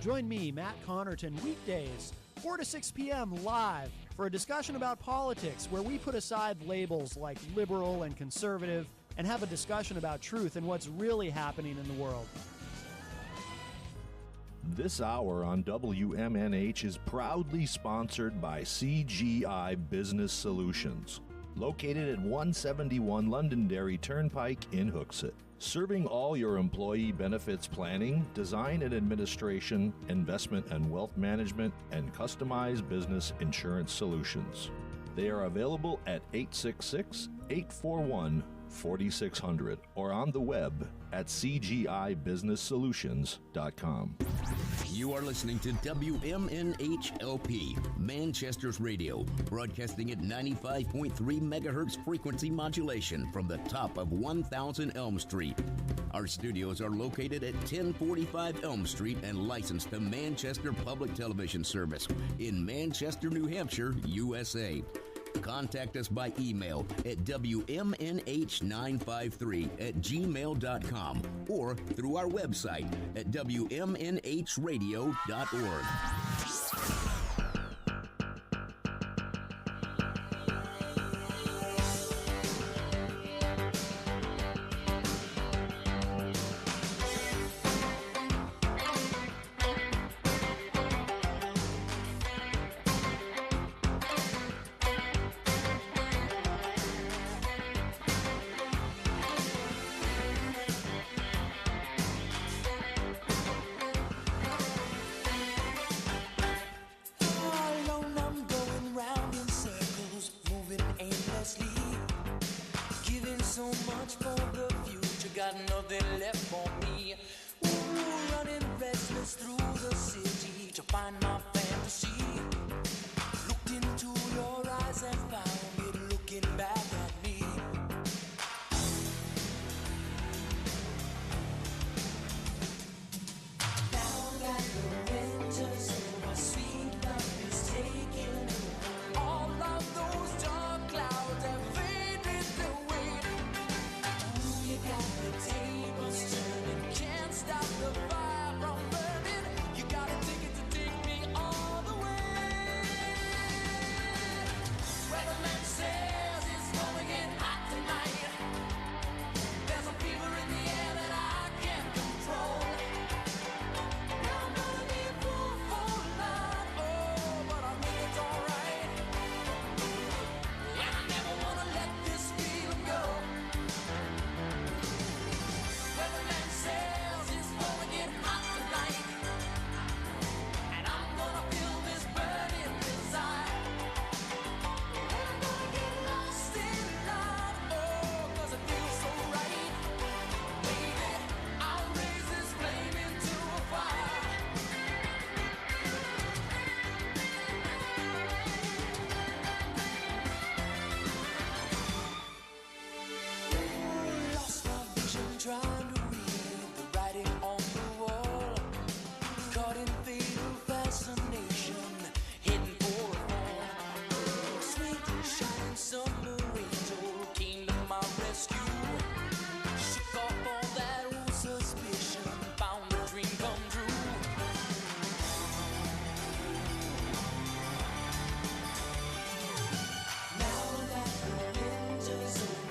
Join me, Matt Connarton, weekdays, 4 to 6 p.m. live for a discussion about politics where we put aside labels like liberal and conservative and have a discussion about truth and what's really happening in the world. This hour on WMNH is proudly sponsored by CGI Business Solutions, located at 171 Londonderry Turnpike in Hooksett. Serving all your employee benefits planning, design and administration, investment and wealth management, and customized business insurance solutions. They are available at 866-841-4600 or on the web at cgibusinesssolutions.com. You are listening to WMNH-LP, Manchester's radio, broadcasting at 95.3 megahertz frequency modulation from the top of 1000 Elm Street. Our studios are located at 1045 Elm Street and licensed to Manchester Public Television Service in Manchester, New Hampshire, USA. Contact us by email at WMNH953@gmail.com or through our website at WMNHradio.org.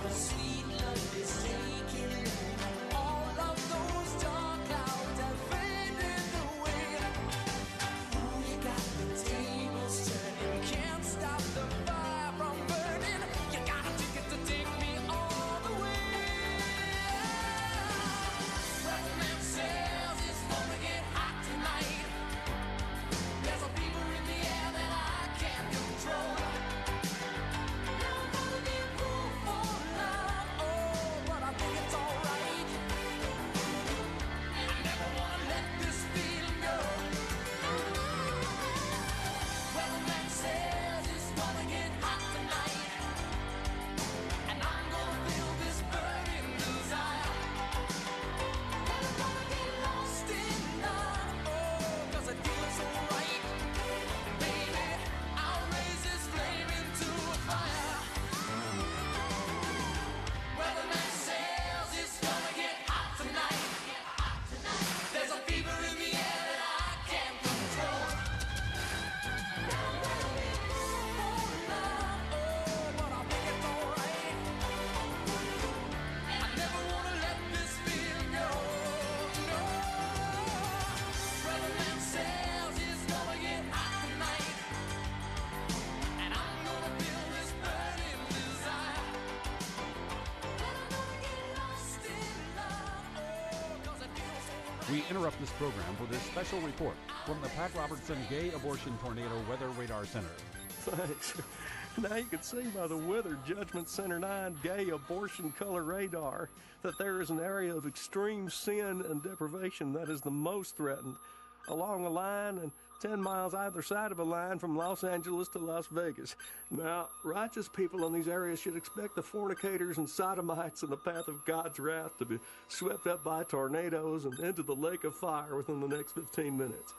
Sweet love is taking all We interrupt this program for this special report from the Pat Robertson Gay Abortion Tornado Weather Radar Center. Thanks. Now you can see by the Weather Judgment Center 9 Gay Abortion Color Radar that there is an area of extreme sin and deprivation that is the most threatened, along a line and 10 miles either side of a line from Los Angeles to Las Vegas. Now, righteous people in these areas should expect the fornicators and sodomites in the path of God's wrath to be swept up by tornadoes and into the lake of fire within the next 15 minutes.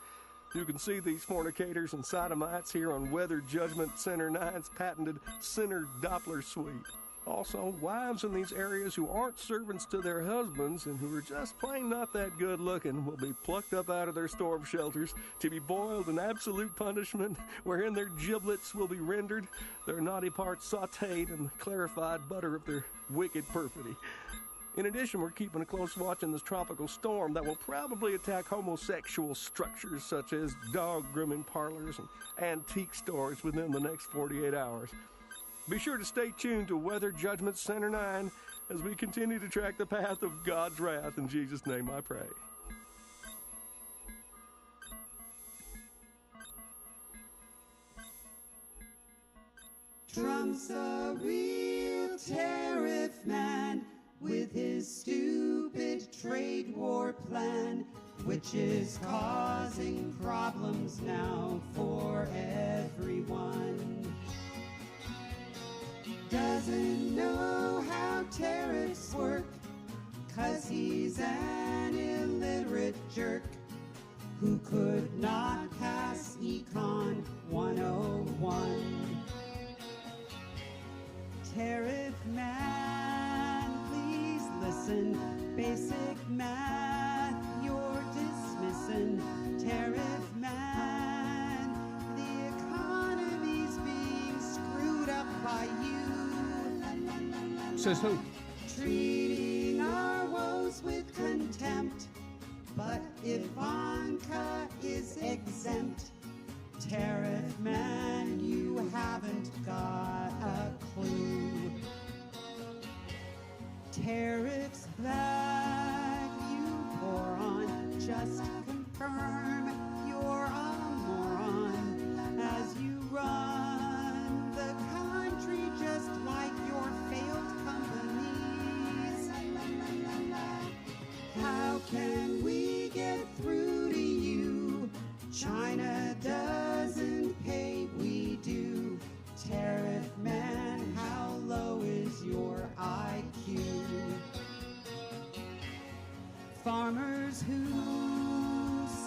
You can see these fornicators and sodomites here on Weather Judgment Center 9's patented Sinner Doppler suite. Also, wives in these areas who aren't servants to their husbands and who are just plain not that good looking will be plucked up out of their storm shelters to be boiled in absolute punishment, wherein their giblets will be rendered, their naughty parts sauteed in the clarified butter of their wicked perfidy. In addition, we're keeping a close watch on this tropical storm that will probably attack homosexual structures such as dog grooming parlors and antique stores within the next 48 hours. Be sure to stay tuned to Weather Judgment Center 9 as we continue to track the path of God's wrath. In Jesus' name I pray. Trump's a real tariff man with his stupid trade war plan, which is causing problems now for everyone. Doesn't know how tariffs work, 'cause he's an illiterate jerk who could not pass Econ 101. Tariff man, please listen. Basic math, you're dismissing. Tariff man, the economy's being screwed up by you. Says who? Treating our woes with contempt. But if Ivanka is exempt, tariff man, you haven't got a clue. Tariffs that you pour on just confirm you're a moron as you run the country just like your failed companies. How can we get through to you? China doesn't pay, we do. Tariff man, how low is your IQ? Farmers who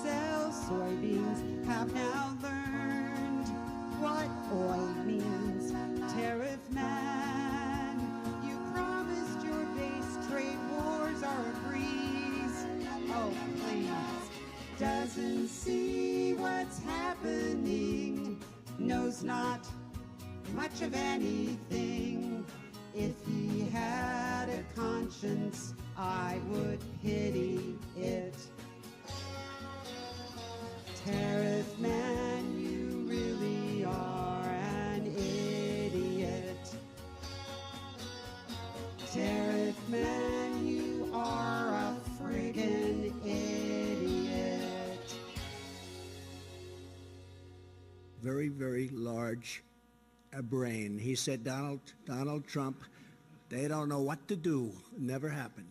sell soybeans have now learned what oil means. Tariff man, you promised your base trade wars are a breeze. Oh, please. Doesn't see what's happening, knows not much of anything. If he had a conscience, I would pity it. Tariff man, you really are an idiot. Tariff man, you are a friggin' idiot. Very, very large brain. He said, Donald Trump, they don't know what to do. Never happened.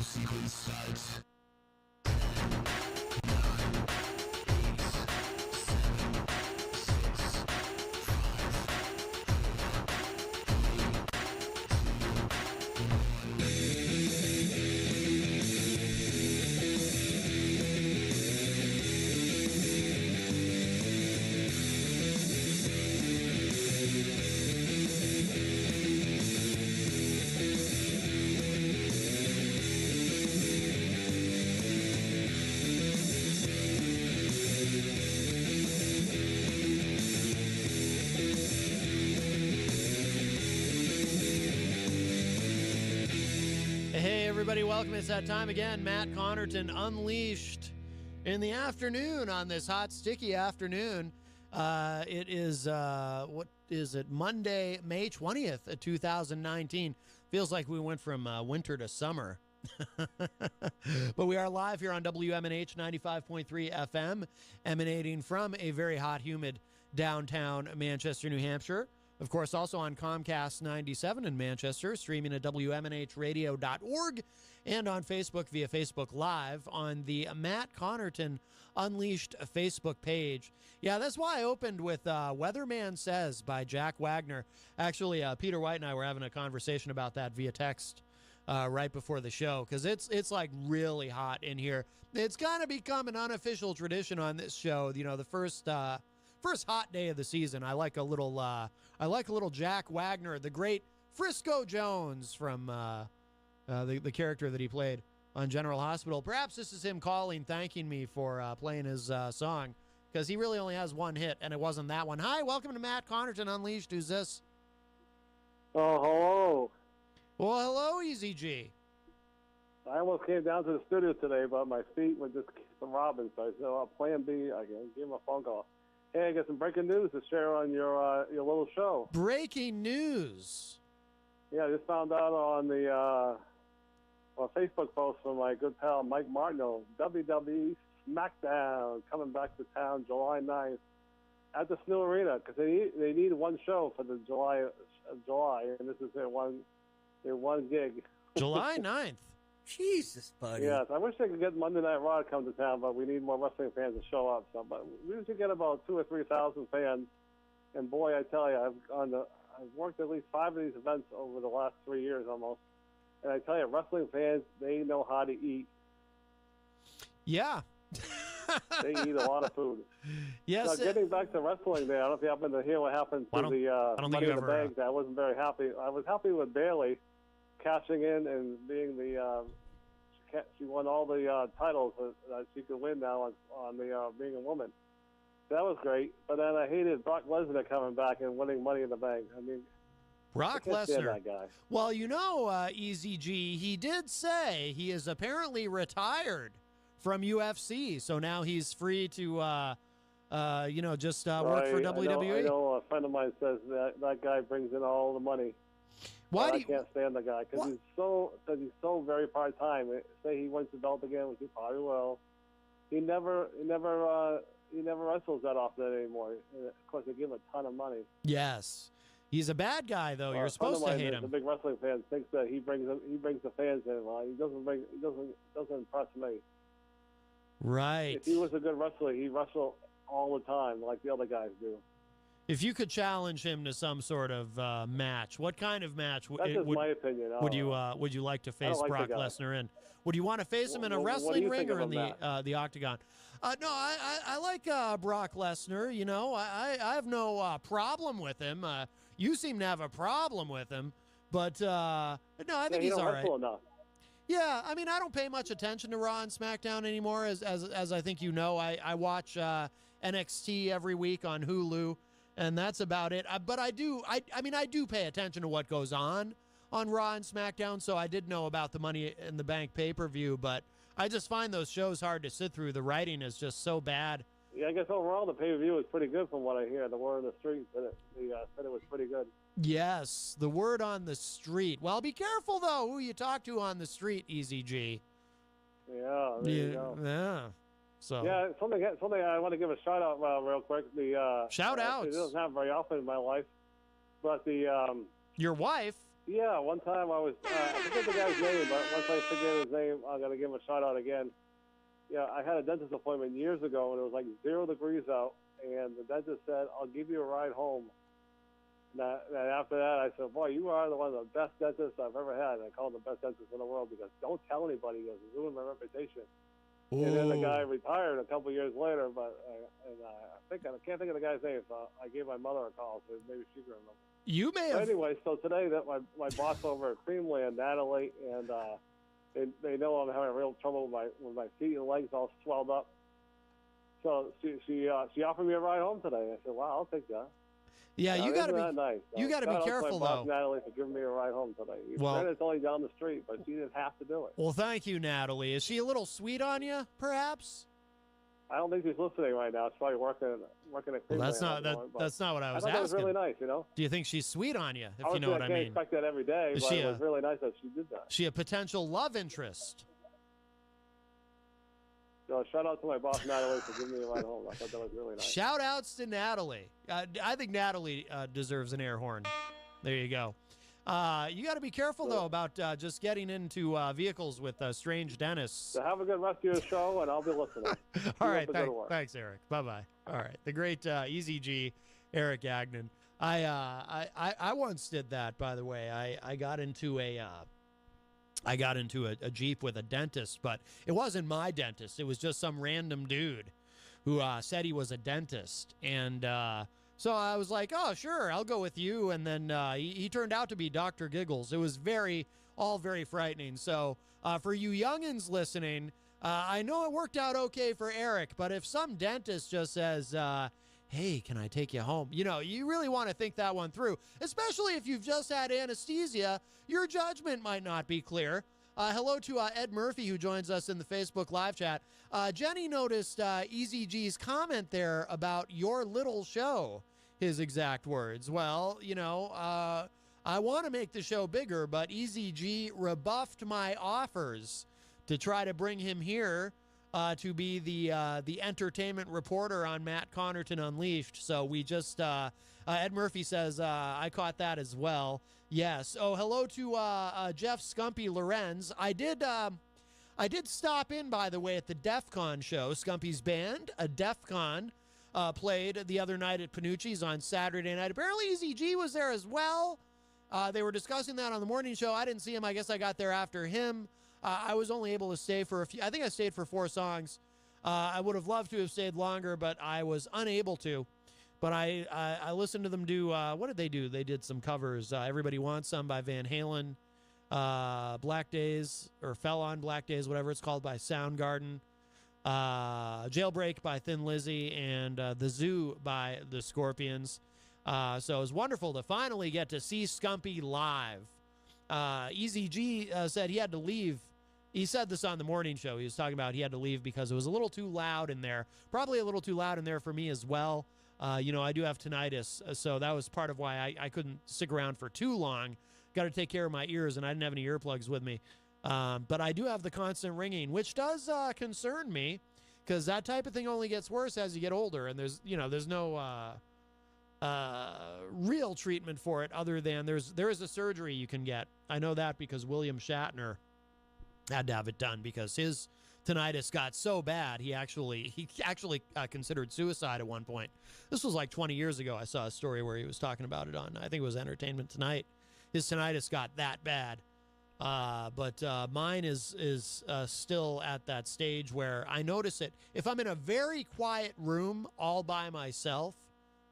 Sequence starts. 10, 9, 8, Hey, everybody, welcome. It's that time again. Matt Connarton Unleashed in the afternoon on this hot, sticky afternoon. It is, what is it, Monday, May 20th, 2019. Feels like we went from winter to summer. But we are live here on WMNH 95.3 FM, emanating from a very hot, humid downtown Manchester, New Hampshire. Of course, also on Comcast 97 in Manchester, streaming at WMNHradio.org, and on Facebook via Facebook Live on the Matt Connarton Unleashed Facebook page. Yeah, that's why I opened with Weatherman Says by Jack Wagner. Actually, Peter White and I were having a conversation about that via text right before the show, because it's like really hot in here. It's kind of become an unofficial tradition on this show. You know, the first hot day of the season, I like a little Jack Wagner, the great Frisco Jones from the character that he played on General Hospital. Perhaps this is him calling, thanking me for playing his song, because he really only has one hit, and it wasn't that one. Hi, welcome to Matt Connarton Unleashed. Who's this? Oh, hello. Well, hello, Easy G. I almost came down to the studio today, but my feet were just throbbing, so I said, "Oh, plan B." I can give him a phone call. Hey, I got some breaking news to share on your little show. Breaking news. Yeah, I just found out on the Facebook post from my good pal Mike Martineau. WWE SmackDown coming back to town July 9th at the Snow Arena, because they need one show for the July, and this is their one gig. July 9th. Jesus, buddy. Yes, I wish they could get Monday Night Raw to come to town, but we need more wrestling fans to show up. So, but we usually get about 2,000 or 3,000 fans, and boy, I tell you, I've worked at least 5 of these events over the last 3 years almost, and I tell you, wrestling fans, they know how to eat. Yeah. They eat a lot of food. Yes. Now, getting back to wrestling there, I don't know if you happened to hear what happened to the Money in the Bank. I wasn't very happy. I was happy with Bayley cashing in and being she won all the titles that she could win now on the being a woman. That was great. But then I hated Brock Lesnar coming back and winning Money in the Bank. I mean, Brock I can't stand Lesnar. that guy. Well, you know, Easy G, he did say he is apparently retired from UFC, so now he's free to, work for WWE. I know a friend of mine says that guy brings in all the money. Why do I can't stand the guy because he's so very part time. Say he wins the belt again, which he probably will. He never wrestles that often anymore. And of course, they give him a ton of money. Yes, he's a bad guy though. You're supposed to hate him. The big wrestling fan thinks that he brings the fans in. He doesn't impress me. Right. If he was a good wrestler, he'd wrestle all the time like the other guys do. If you could challenge him to some sort of match, what kind of match That's just my opinion. would you like to face Brock Lesnar in? Would you want to face him in a wrestling ring or in the octagon? No, I like Brock Lesnar. You know, I have no problem with him. You seem to have a problem with him, but no, I think he's all right. Enough. Yeah, I mean, I don't pay much attention to Raw and SmackDown anymore, as I think you know. I watch NXT every week on Hulu, and that's about it. But I do pay attention to what goes on Raw and SmackDown, so I did know about the Money in the Bank pay-per-view, but I just find those shows hard to sit through. The writing is just so bad. Yeah, I guess overall the pay-per-view was pretty good from what I hear. The word on the street said it was pretty good. Yes, the word on the street. Well, be careful, though, who you talk to on the street, Easy G. Yeah, there you go. Yeah. So. Yeah, something I want to give a shout-out real quick. Shout-outs. It doesn't happen very often in my life, but your wife? Yeah, one time I forget the guy's name, but once I forget his name, I'm going to give him a shout-out again. Yeah, I had a dentist appointment years ago, and it was like 0 degrees out, and the dentist said, "I'll give you a ride home." And after that, I said, "Boy, you are one of the best dentists I've ever had." And I called him the best dentist in the world because don't tell anybody. He goes, "It ruined my reputation." Ooh. And then the guy retired a couple years later, but I can't think of the guy's name, so I gave my mother a call, so maybe she can remember. You may have. Anyway, so today that my boss over at Creamland, Natalie, and they know I'm having real trouble with my feet and legs all swelled up. So she offered me a ride home today. I said, "Wow, I'll take that." Yeah, you got to be nice. you got to be careful my boss, though. Natalie, for giving me a ride home today. Well, it's only down the street, but she didn't have to do it. Well, thank you, Natalie. Is she a little sweet on you, perhaps? I don't think she's listening right now. She's probably working at Well, that's not that's not what I was asking. asking. That was really nice, you know. Do you think she's sweet on you? If you know I what I can't mean. expect that every day, Is but she it was really nice that she did that. She a potential love interest? So shout out to my boss Natalie for giving me a ride home. I thought that was really nice. Shout outs to Natalie. I think Natalie deserves an air horn. There you go. You got to be careful though about just getting into vehicles with strange dentists. So have a good rest of your show, and I'll be listening. All right, thanks, Eric. Bye bye. All right, the great Easy G, Eric Gagnon. I once did that, by the way. I got into a Jeep with a dentist, but it wasn't my dentist. It was just some random dude who said he was a dentist. And so I was like, oh, sure, I'll go with you. And then he turned out to be Dr. Giggles. It was all very frightening. So for you youngins listening, I know it worked out okay for Eric, but if some dentist just says, hey, can I take you home? You know, you really want to think that one through, especially if you've just had anesthesia. Your judgment might not be clear. Hello to Ed Murphy, who joins us in the Facebook live chat. Jenny noticed Easy G's comment there about your little show, his exact words. Well, you know, I want to make the show bigger, but Easy G rebuffed my offers to try to bring him here to be the entertainment reporter on Matt Connarton Unleashed. So we just, Ed Murphy says, I caught that as well. Yes. Oh, hello to Jeff Scumpy Lorenz. I did stop in, by the way, at the DEF CON show. Scumpy's band, a DEF CON, played the other night at Panucci's on Saturday night. Apparently Easy G was there as well. They were discussing that on the morning show. I didn't see him. I guess I got there after him. I was only able to stay for a few. I think I stayed for 4 songs. I would have loved to have stayed longer, but I was unable to. But I listened to them do, what did they do? They did some covers. Everybody Wants Some by Van Halen. Black Days, or Fell on Black Days, whatever it's called, by Soundgarden. Jailbreak by Thin Lizzy, and The Zoo by the Scorpions. So it was wonderful to finally get to see Scumpy live. Easy G said he had to leave. He said this on the morning show. He was talking about he had to leave because it was a little too loud in there. Probably a little too loud in there for me as well. You know, I do have tinnitus, so that was part of why I couldn't stick around for too long. Got to take care of my ears, and I didn't have any earplugs with me. But I do have the constant ringing, which does concern me, because that type of thing only gets worse as you get older, and there's no real treatment for it other than there is a surgery you can get. I know that because William Shatner had to have it done because his tinnitus got so bad he actually considered suicide at one point. This was like 20 years ago. I saw a story where he was talking about it on, I think it was Entertainment Tonight. His tinnitus got that bad. But mine is still at that stage where I notice it. If I'm in a very quiet room all by myself,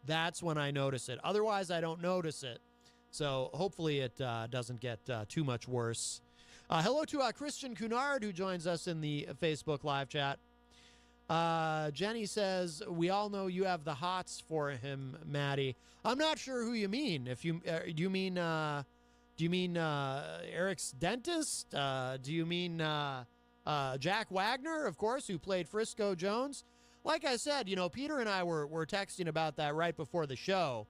that's when I notice it. Otherwise, I don't notice it. So hopefully it doesn't get too much worse. Hello to Christian Cunard, who joins us in the Facebook live chat. Jenny says, we all know you have the hots for him, Maddie. I'm not sure who you mean. If you do you mean Eric's dentist? Do you mean Jack Wagner, of course, who played Frisco Jones? Like I said, you know, Peter and I were texting about that right before the show.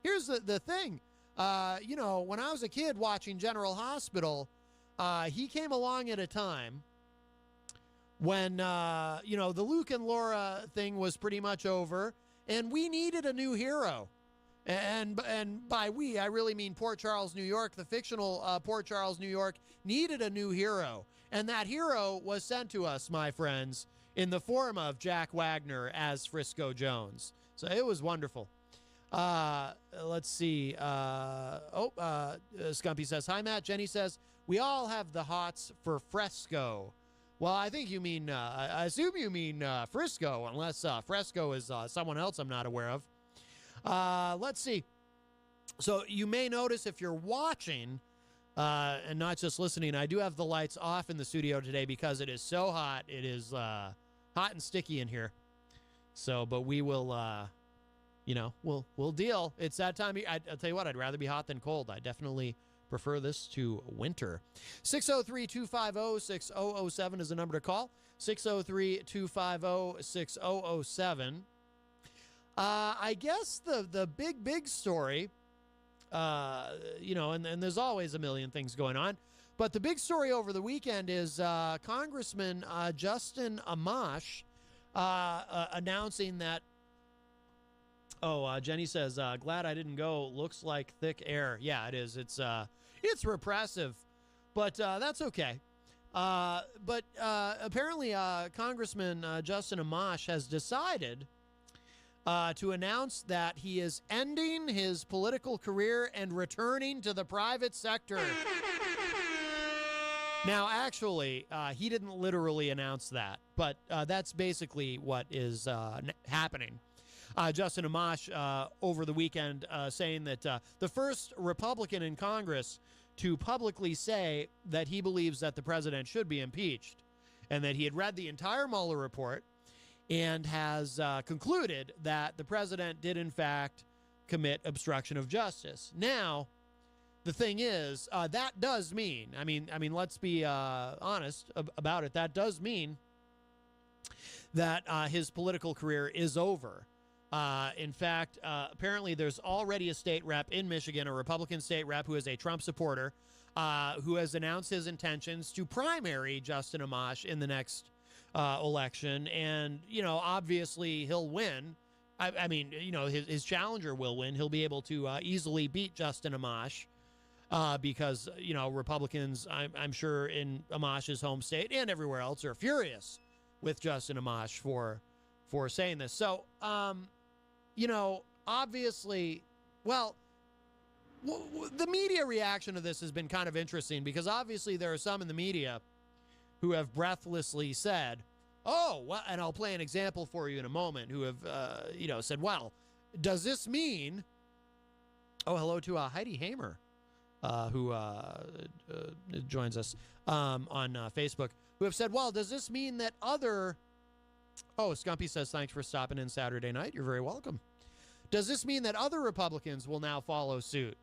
Here's the thing. You know, when I was a kid watching General Hospital, he came along at a time when, you know, the Luke and Laura thing was pretty much over, and we needed a new hero. And by we, I really mean Port Charles, New York. The fictional Port Charles, New York needed a new hero. And that hero was sent to us, my friends, in the form of Jack Wagner as Frisco Jones. So it was wonderful. Let's see. Scumpy says, hi, Matt. Jenny says, we all have the hots for Fresco. Well, I think you mean, I assume you mean Frisco, unless Fresco is someone else I'm not aware of. Let's see. So you may notice if you're watching and not just listening, I do have the lights off in the studio today because it is so hot. It is hot and sticky in here. So, but we will we'll deal. It's that time. I'll tell you what, I'd rather be hot than cold. I definitely prefer this to winter. 603-250-6007 is the number to call. 603-250-6007. I guess the big story, and there's always a million things going on, but the big story over the weekend is Congressman Justin Amash announcing that, Jenny says, glad I didn't go. Looks like thick air. Yeah, it is. It's repressive, but that's okay. But apparently Congressman Justin Amash has decided to announce that he is ending his political career and returning to the private sector. Now, actually, he didn't literally announce that, but that's basically what is happening. Justin Amash over the weekend saying that the first Republican in Congress to publicly say that he believes that the president should be impeached and that he had read the entire Mueller report and has concluded that the president did, in fact, commit obstruction of justice. Now, the thing is, that does mean, I mean, let's be honest about it, that does mean that his political career is over. In fact, apparently there's already a state rep in Michigan, a Republican state rep who is a Trump supporter, who has announced his intentions to primary Justin Amash in the next election. And, obviously he'll win. I mean, his challenger will win. He'll be able to easily beat Justin Amash because, Republicans, I'm sure in Amash's home state and everywhere else are furious with Justin Amash for saying this. So, obviously, the media reaction to this has been kind of interesting because obviously there are some in the media who have breathlessly said, and I'll play an example for you in a moment, who have, said, well, does this mean, hello to Heidi Hamer, who joins us on Facebook, who have said, well, does this mean that other... Scumpy says, thanks for stopping in Saturday night. You're very welcome. Does this mean that other Republicans will now follow suit?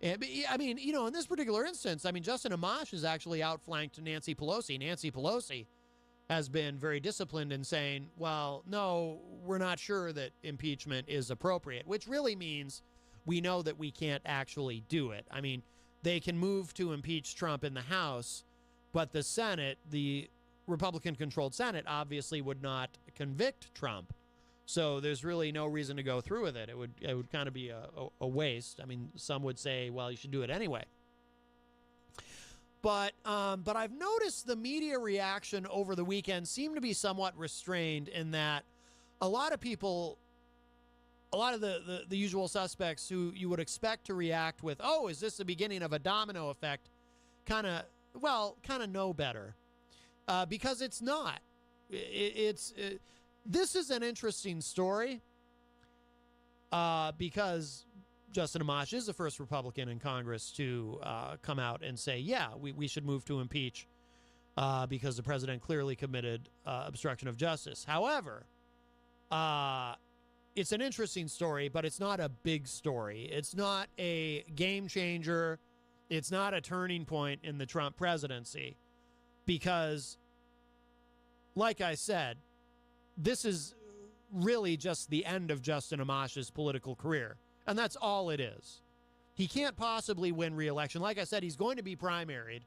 And, I mean, in this particular instance, Justin Amash has actually outflanked Nancy Pelosi. Nancy Pelosi has been very disciplined in saying, well, no, we're not sure that impeachment is appropriate, which really means we know that we can't actually do it. I mean, they can move to impeach Trump in the House, but the Senate, the Republican-controlled Senate, obviously would not convict Trump. So there's really no reason to go through with it. It would kind of be a waste. I mean, some would say, well, you should do it anyway. But I've noticed the media reaction over the weekend seemed to be somewhat restrained in that a lot of people, a lot of the usual suspects who you would expect to react with, is this the beginning of a domino effect, kind of know better. Because it's not. This is an interesting story because Justin Amash is the first Republican in Congress to come out and say, yeah, we should move to impeach because the president clearly committed obstruction of justice. However, it's an interesting story, but it's not a big story. It's not a game changer. It's not a turning point in the Trump presidency. Because, like I said, this is really just the end of Justin Amash's political career. And that's all it is. He can't possibly win re-election. Like I said, he's going to be primaried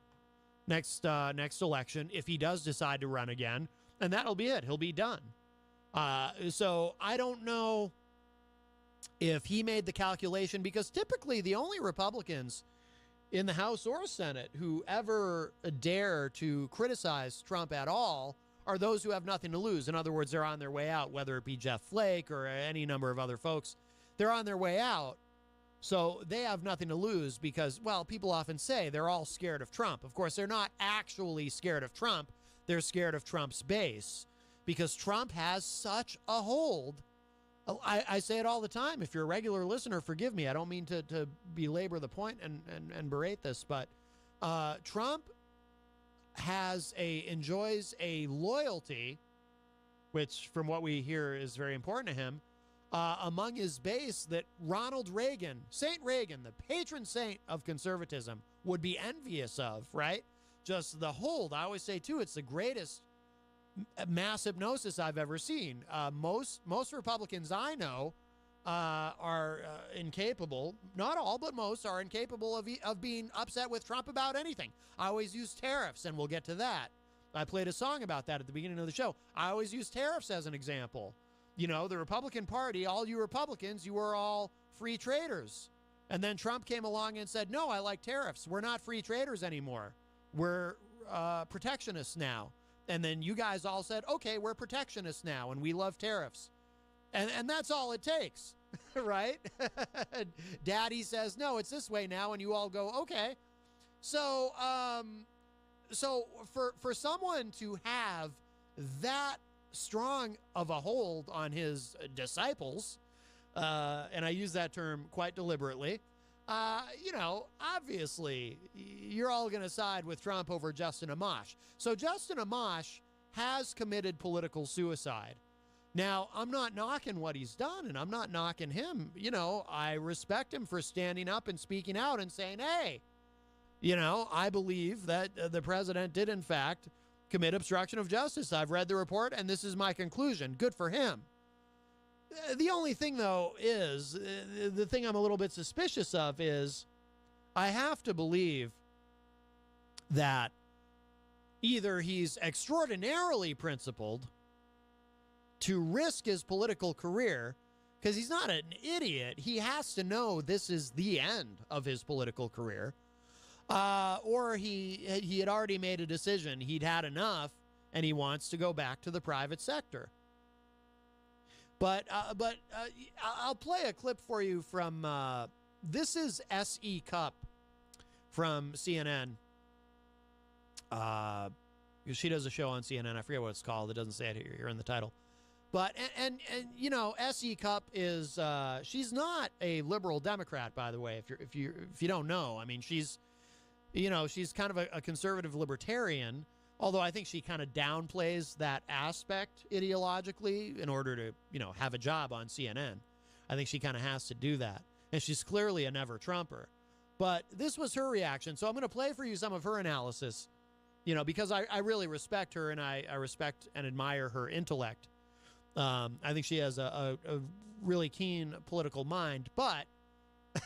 next election if he does decide to run again. And that'll be it. He'll be done. So I don't know if he made the calculation, because typically the only Republicans in the House or Senate who ever dare to criticize Trump at all are those who have nothing to lose. In other words, they're on their way out, whether it be Jeff Flake or any number of other folks. They're on their way out, so they have nothing to lose because, well, people often say they're all scared of Trump. Of course, they're not actually scared of Trump. They're scared of Trump's base because Trump has such a hold. I say it all the time. If you're a regular listener, forgive me. I don't mean to belabor the point and berate this, but Trump enjoys a loyalty, which from what we hear is very important to him, among his base that Ronald Reagan, Saint Reagan, the patron saint of conservatism, would be envious of, right? Just the hold. I always say, too, it's the greatest mass hypnosis I've ever seen. Most Republicans I know are incapable, not all, but most are incapable of being upset with Trump about anything. I always use tariffs, and we'll get to that. I played a song about that at the beginning of the show. I always use tariffs as an example. You know, the Republican Party, all you Republicans, you were all free traders. And then Trump came along and said, no, I like tariffs. We're not free traders anymore. We're protectionists now. And then you guys all said, okay, we're protectionists now, and we love tariffs. And that's all it takes, right? Daddy says, no, it's this way now, and you all go, okay. So for someone to have that strong of a hold on his disciples, and I use that term quite deliberately, you know, obviously, you're all going to side with Trump over Justin Amash. So Justin Amash has committed political suicide. Now, I'm not knocking what he's done, and I'm not knocking him. You know, I respect him for standing up and speaking out and saying, hey, you know, I believe that the president did, in fact, commit obstruction of justice. I've read the report, and this is my conclusion. Good for him. The only thing, though, is the thing I'm a little bit suspicious of is I have to believe that either he's extraordinarily principled to risk his political career, because he's not an idiot. He has to know this is the end of his political career, or he had already made a decision. He'd had enough, and he wants to go back to the private sector. But I'll play a clip for you from, this is S.E. Cupp from CNN. She does a show on CNN. I forget what it's called. It doesn't say it here in the title. But, and you know, S.E. Cupp is, she's not a liberal Democrat, by the way, if you don't know. I mean, she's, you know, she's kind of a conservative libertarian, although I think she kind of downplays that aspect ideologically in order to, you know, have a job on CNN. I think she kind of has to do that. And she's clearly a never-Trumper. But this was her reaction. So I'm going to play for you some of her analysis, you know, because I really respect her, and I respect and admire her intellect. I think she has a really keen political mind. But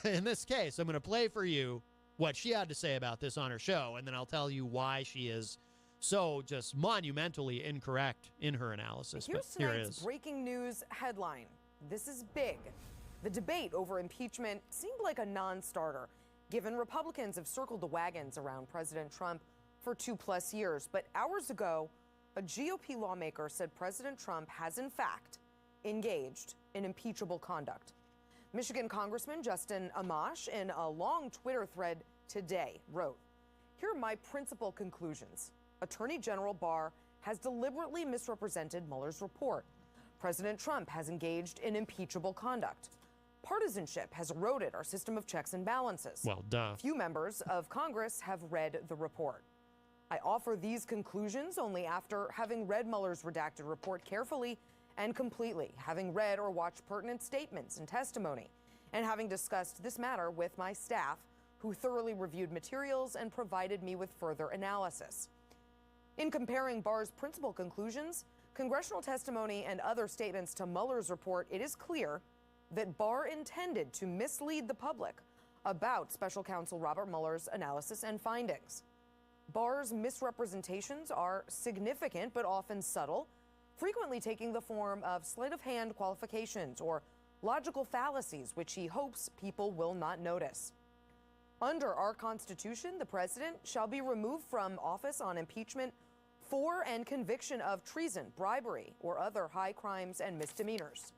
in this case, I'm going to play for you what she had to say about this on her show, and then I'll tell you why she is so just monumentally incorrect in her analysis. Here's tonight's breaking news headline. This is big. The debate over impeachment seemed like a non-starter, given Republicans have circled the wagons around President Trump for 2+ years. But hours ago, a GOP lawmaker said President Trump has, in fact, engaged in impeachable conduct. Michigan Congressman Justin Amash, in a long Twitter thread today, wrote, "Here are my principal conclusions. Attorney General Barr has deliberately misrepresented Mueller's report. President Trump has engaged in impeachable conduct. Partisanship has eroded our system of checks and balances. Well, duh. Few members of Congress have read the report. I offer these conclusions only after having read Mueller's redacted report carefully and completely, having read or watched pertinent statements and testimony, and having discussed this matter with my staff, who thoroughly reviewed materials and provided me with further analysis. In comparing Barr's principal conclusions, congressional testimony, and other statements to Mueller's report, it is clear that Barr intended to mislead the public about Special Counsel Robert Mueller's analysis and findings. Barr's misrepresentations are significant but often subtle, frequently taking the form of sleight-of-hand qualifications or logical fallacies, which he hopes people will not notice. Under our Constitution, the president shall be removed from office on impeachment for and conviction of treason, bribery, or other high crimes and misdemeanors.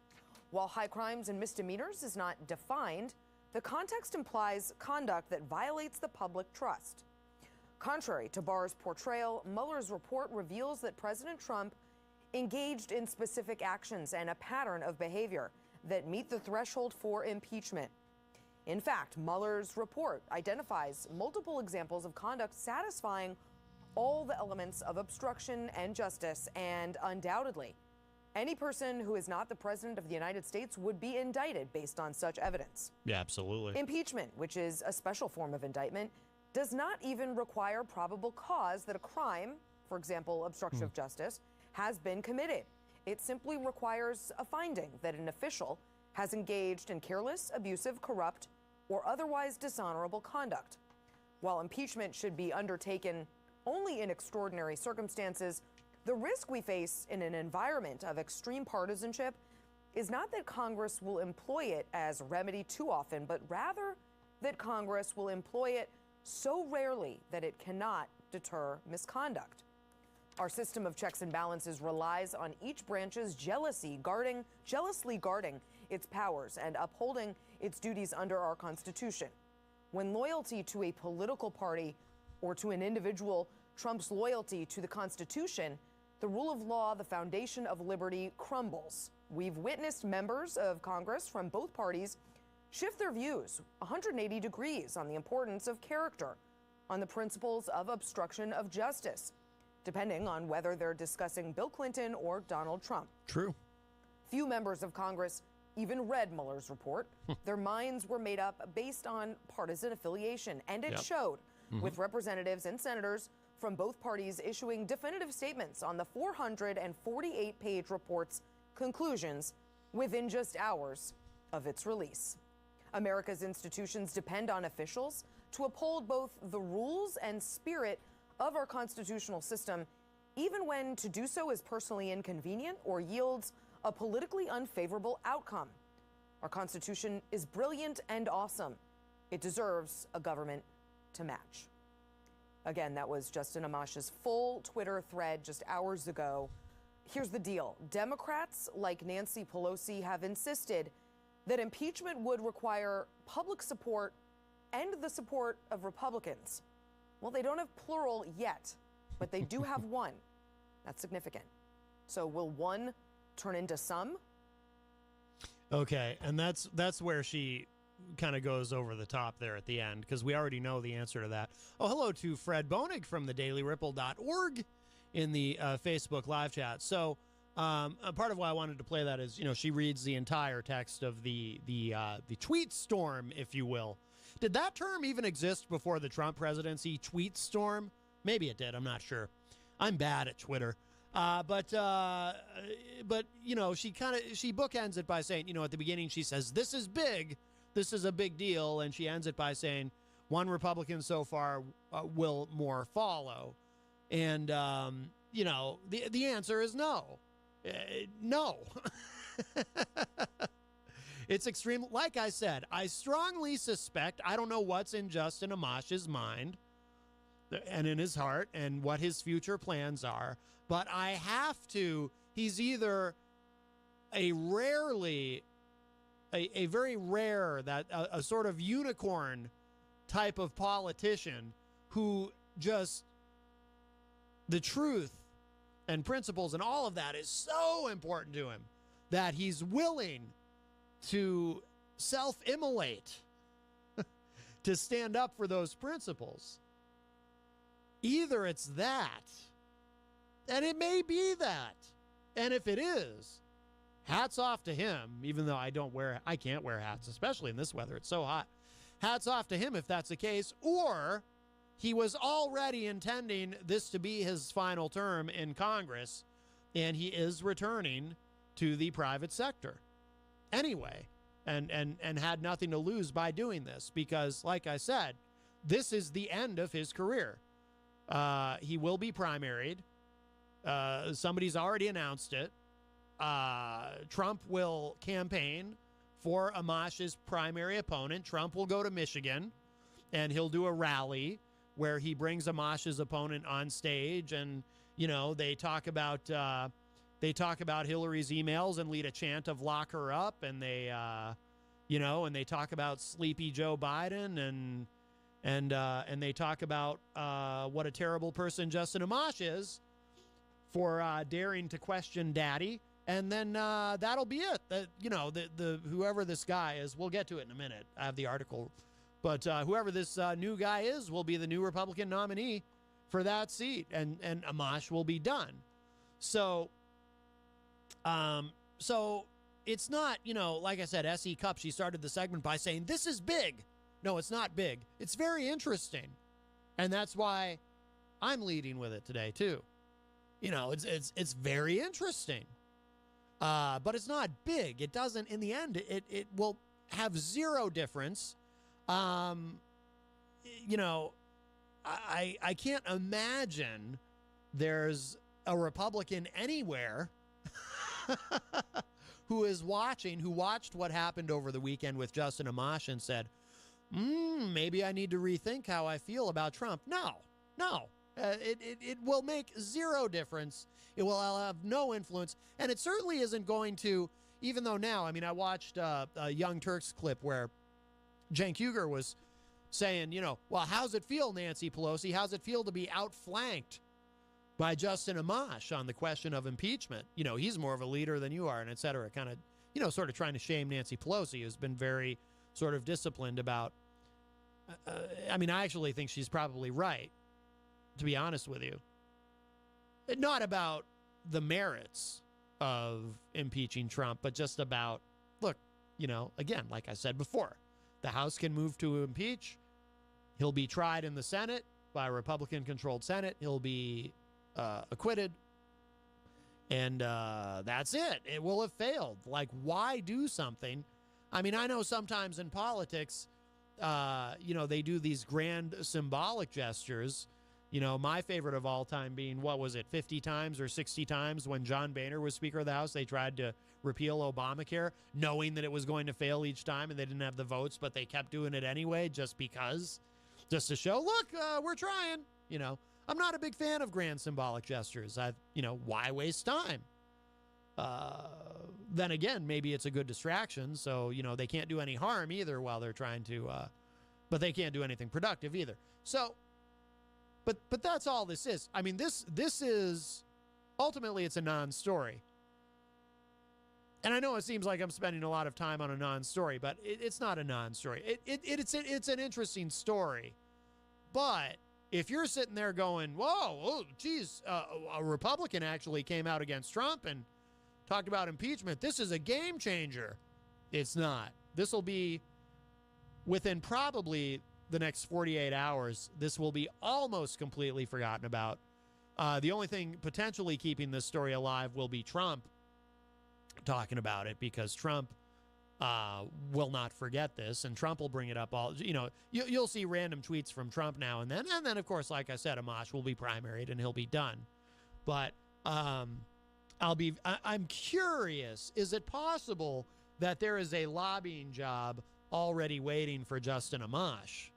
While high crimes and misdemeanors is not defined, the context implies conduct that violates the public trust. Contrary to Barr's portrayal, Mueller's report reveals that President Trump engaged in specific actions and a pattern of behavior that meet the threshold for impeachment. In fact, Mueller's report identifies multiple examples of conduct satisfying all the elements of obstruction and justice, and undoubtedly, Any person who is not the president of the United States would be indicted based on such evidence. Yeah, absolutely. Impeachment, which is a special form of indictment, does not even require probable cause that a crime, for example, obstruction of justice, has been committed. It simply requires a finding that an official has engaged in careless, abusive, corrupt, or otherwise dishonorable conduct. While impeachment should be undertaken only in extraordinary circumstances, the risk we face in an environment of extreme partisanship is not that Congress will employ it as remedy too often, but rather that Congress will employ it so rarely that it cannot deter misconduct. Our system of checks and balances relies on each branch's jealously guarding its powers and upholding its duties under our Constitution. When loyalty to a political party or to an individual trumps loyalty to the Constitution, the rule of law, the foundation of liberty, crumbles. We've witnessed members of Congress from both parties shift their views 180 degrees on the importance of character, on the principles of obstruction of justice, depending on whether they're discussing Bill Clinton or Donald Trump. True. Few members of Congress even read Mueller's report. Their minds were made up based on partisan affiliation, and it showed, with representatives and senators from both parties issuing definitive statements on the 448-page report's conclusions within just hours of its release. America's institutions depend on officials to uphold both the rules and spirit of our constitutional system, even when to do so is personally inconvenient or yields a politically unfavorable outcome. Our Constitution is brilliant and awesome. It deserves a government to match. Again, that was Justin Amash's full Twitter thread just hours ago. Here's the deal. Democrats like Nancy Pelosi have insisted that impeachment would require public support and the support of Republicans. Well, they don't have plural yet, but they do have one. That's significant. So will one turn into some? Okay, and that's where she kind of goes over the top there at the end, because we already know the answer to that. Oh, hello to Fred Bonig from the dailyripple.org in the Facebook live chat. So part of why I wanted to play that is, she reads the entire text of the tweet storm, if you will. Did that term even exist before the Trump presidency, tweet storm? Maybe it did. I'm not sure. I'm bad at Twitter. But she bookends it by saying, at the beginning she says, this is big. This is a big deal. And she ends it by saying, one Republican so far will more follow. And, the answer is no. No. It's extreme. Like I said, I strongly suspect, I don't know what's in Justin Amash's mind and in his heart and what his future plans are, but I have to, he's either a very rare, a sort of unicorn type of politician who just, the truth and principles and all of that is so important to him that he's willing to self-immolate to stand up for those principles. Either it's that, and it may be that, and if it is, hats off to him, even though I can't wear hats, especially in this weather. It's so hot. Hats off to him if that's the case, or he was already intending this to be his final term in Congress, and he is returning to the private sector anyway, and had nothing to lose by doing this, because, like I said, this is the end of his career. He will be primaried. Somebody's already announced it. Trump will campaign for Amash's primary opponent. Trump will go to Michigan, and he'll do a rally where he brings Amash's opponent on stage, and they talk about Hillary's emails and lead a chant of "lock her up," and they and they talk about sleepy Joe Biden, and they talk about what a terrible person Justin Amash is for daring to question Daddy, and then that'll be it. The whoever this guy is, we'll get to it in a minute. I have the article. But whoever this new guy is will be the new Republican nominee for that seat, and Amash will be done. So So it's not, like I said, S.E. Cupp, she started the segment by saying, this is big. No, it's not big. It's very interesting. And that's why I'm leading with it today, too. It's very interesting. But it's not big. It doesn't, in the end, it will have zero difference. I can't imagine there's a Republican anywhere who watched what happened over the weekend with Justin Amash and said, maybe I need to rethink how I feel about Trump. No. It will make zero difference. It will have no influence. And it certainly isn't going to, even though now, I watched a Young Turks clip where Cenk Uygur was saying, well, how's it feel, Nancy Pelosi? How's it feel to be outflanked by Justin Amash on the question of impeachment? He's more of a leader than you are, and et cetera. Kind of, sort of trying to shame Nancy Pelosi, who's been very sort of disciplined about, I actually think she's probably right, to be honest with you. Not about the merits of impeaching Trump, but just about, look, again, like I said before, the House can move to impeach. He'll be tried in the Senate by a Republican-controlled Senate. He'll be acquitted. And that's it. It will have failed. Like, why do something? I know sometimes in politics, they do these grand symbolic gestures. My favorite of all time being, 50 times or 60 times when John Boehner was Speaker of the House, they tried to repeal Obamacare, knowing that it was going to fail each time and they didn't have the votes, but they kept doing it anyway just because, just to show, look, we're trying. I'm not a big fan of grand symbolic gestures. Why waste time? Then again, maybe it's a good distraction, so, they can't do any harm either while they're trying to, but they can't do anything productive either. So, But that's all this is. This is, ultimately, it's a non-story. And I know it seems like I'm spending a lot of time on a non-story, but it's not a non-story. It's an interesting story. But if you're sitting there going, whoa, geez, a Republican actually came out against Trump and talked about impeachment, this is a game changer. It's not. This will be within probably the next 48 hours, this will be almost completely forgotten about. The only thing potentially keeping this story alive will be Trump talking about it, because Trump will not forget this, and Trump will bring it up all. You'll see random tweets from Trump now and then, of course, like I said, Amash will be primaried and he'll be done. But I'm curious, is it possible that there is a lobbying job already waiting for Justin Amash?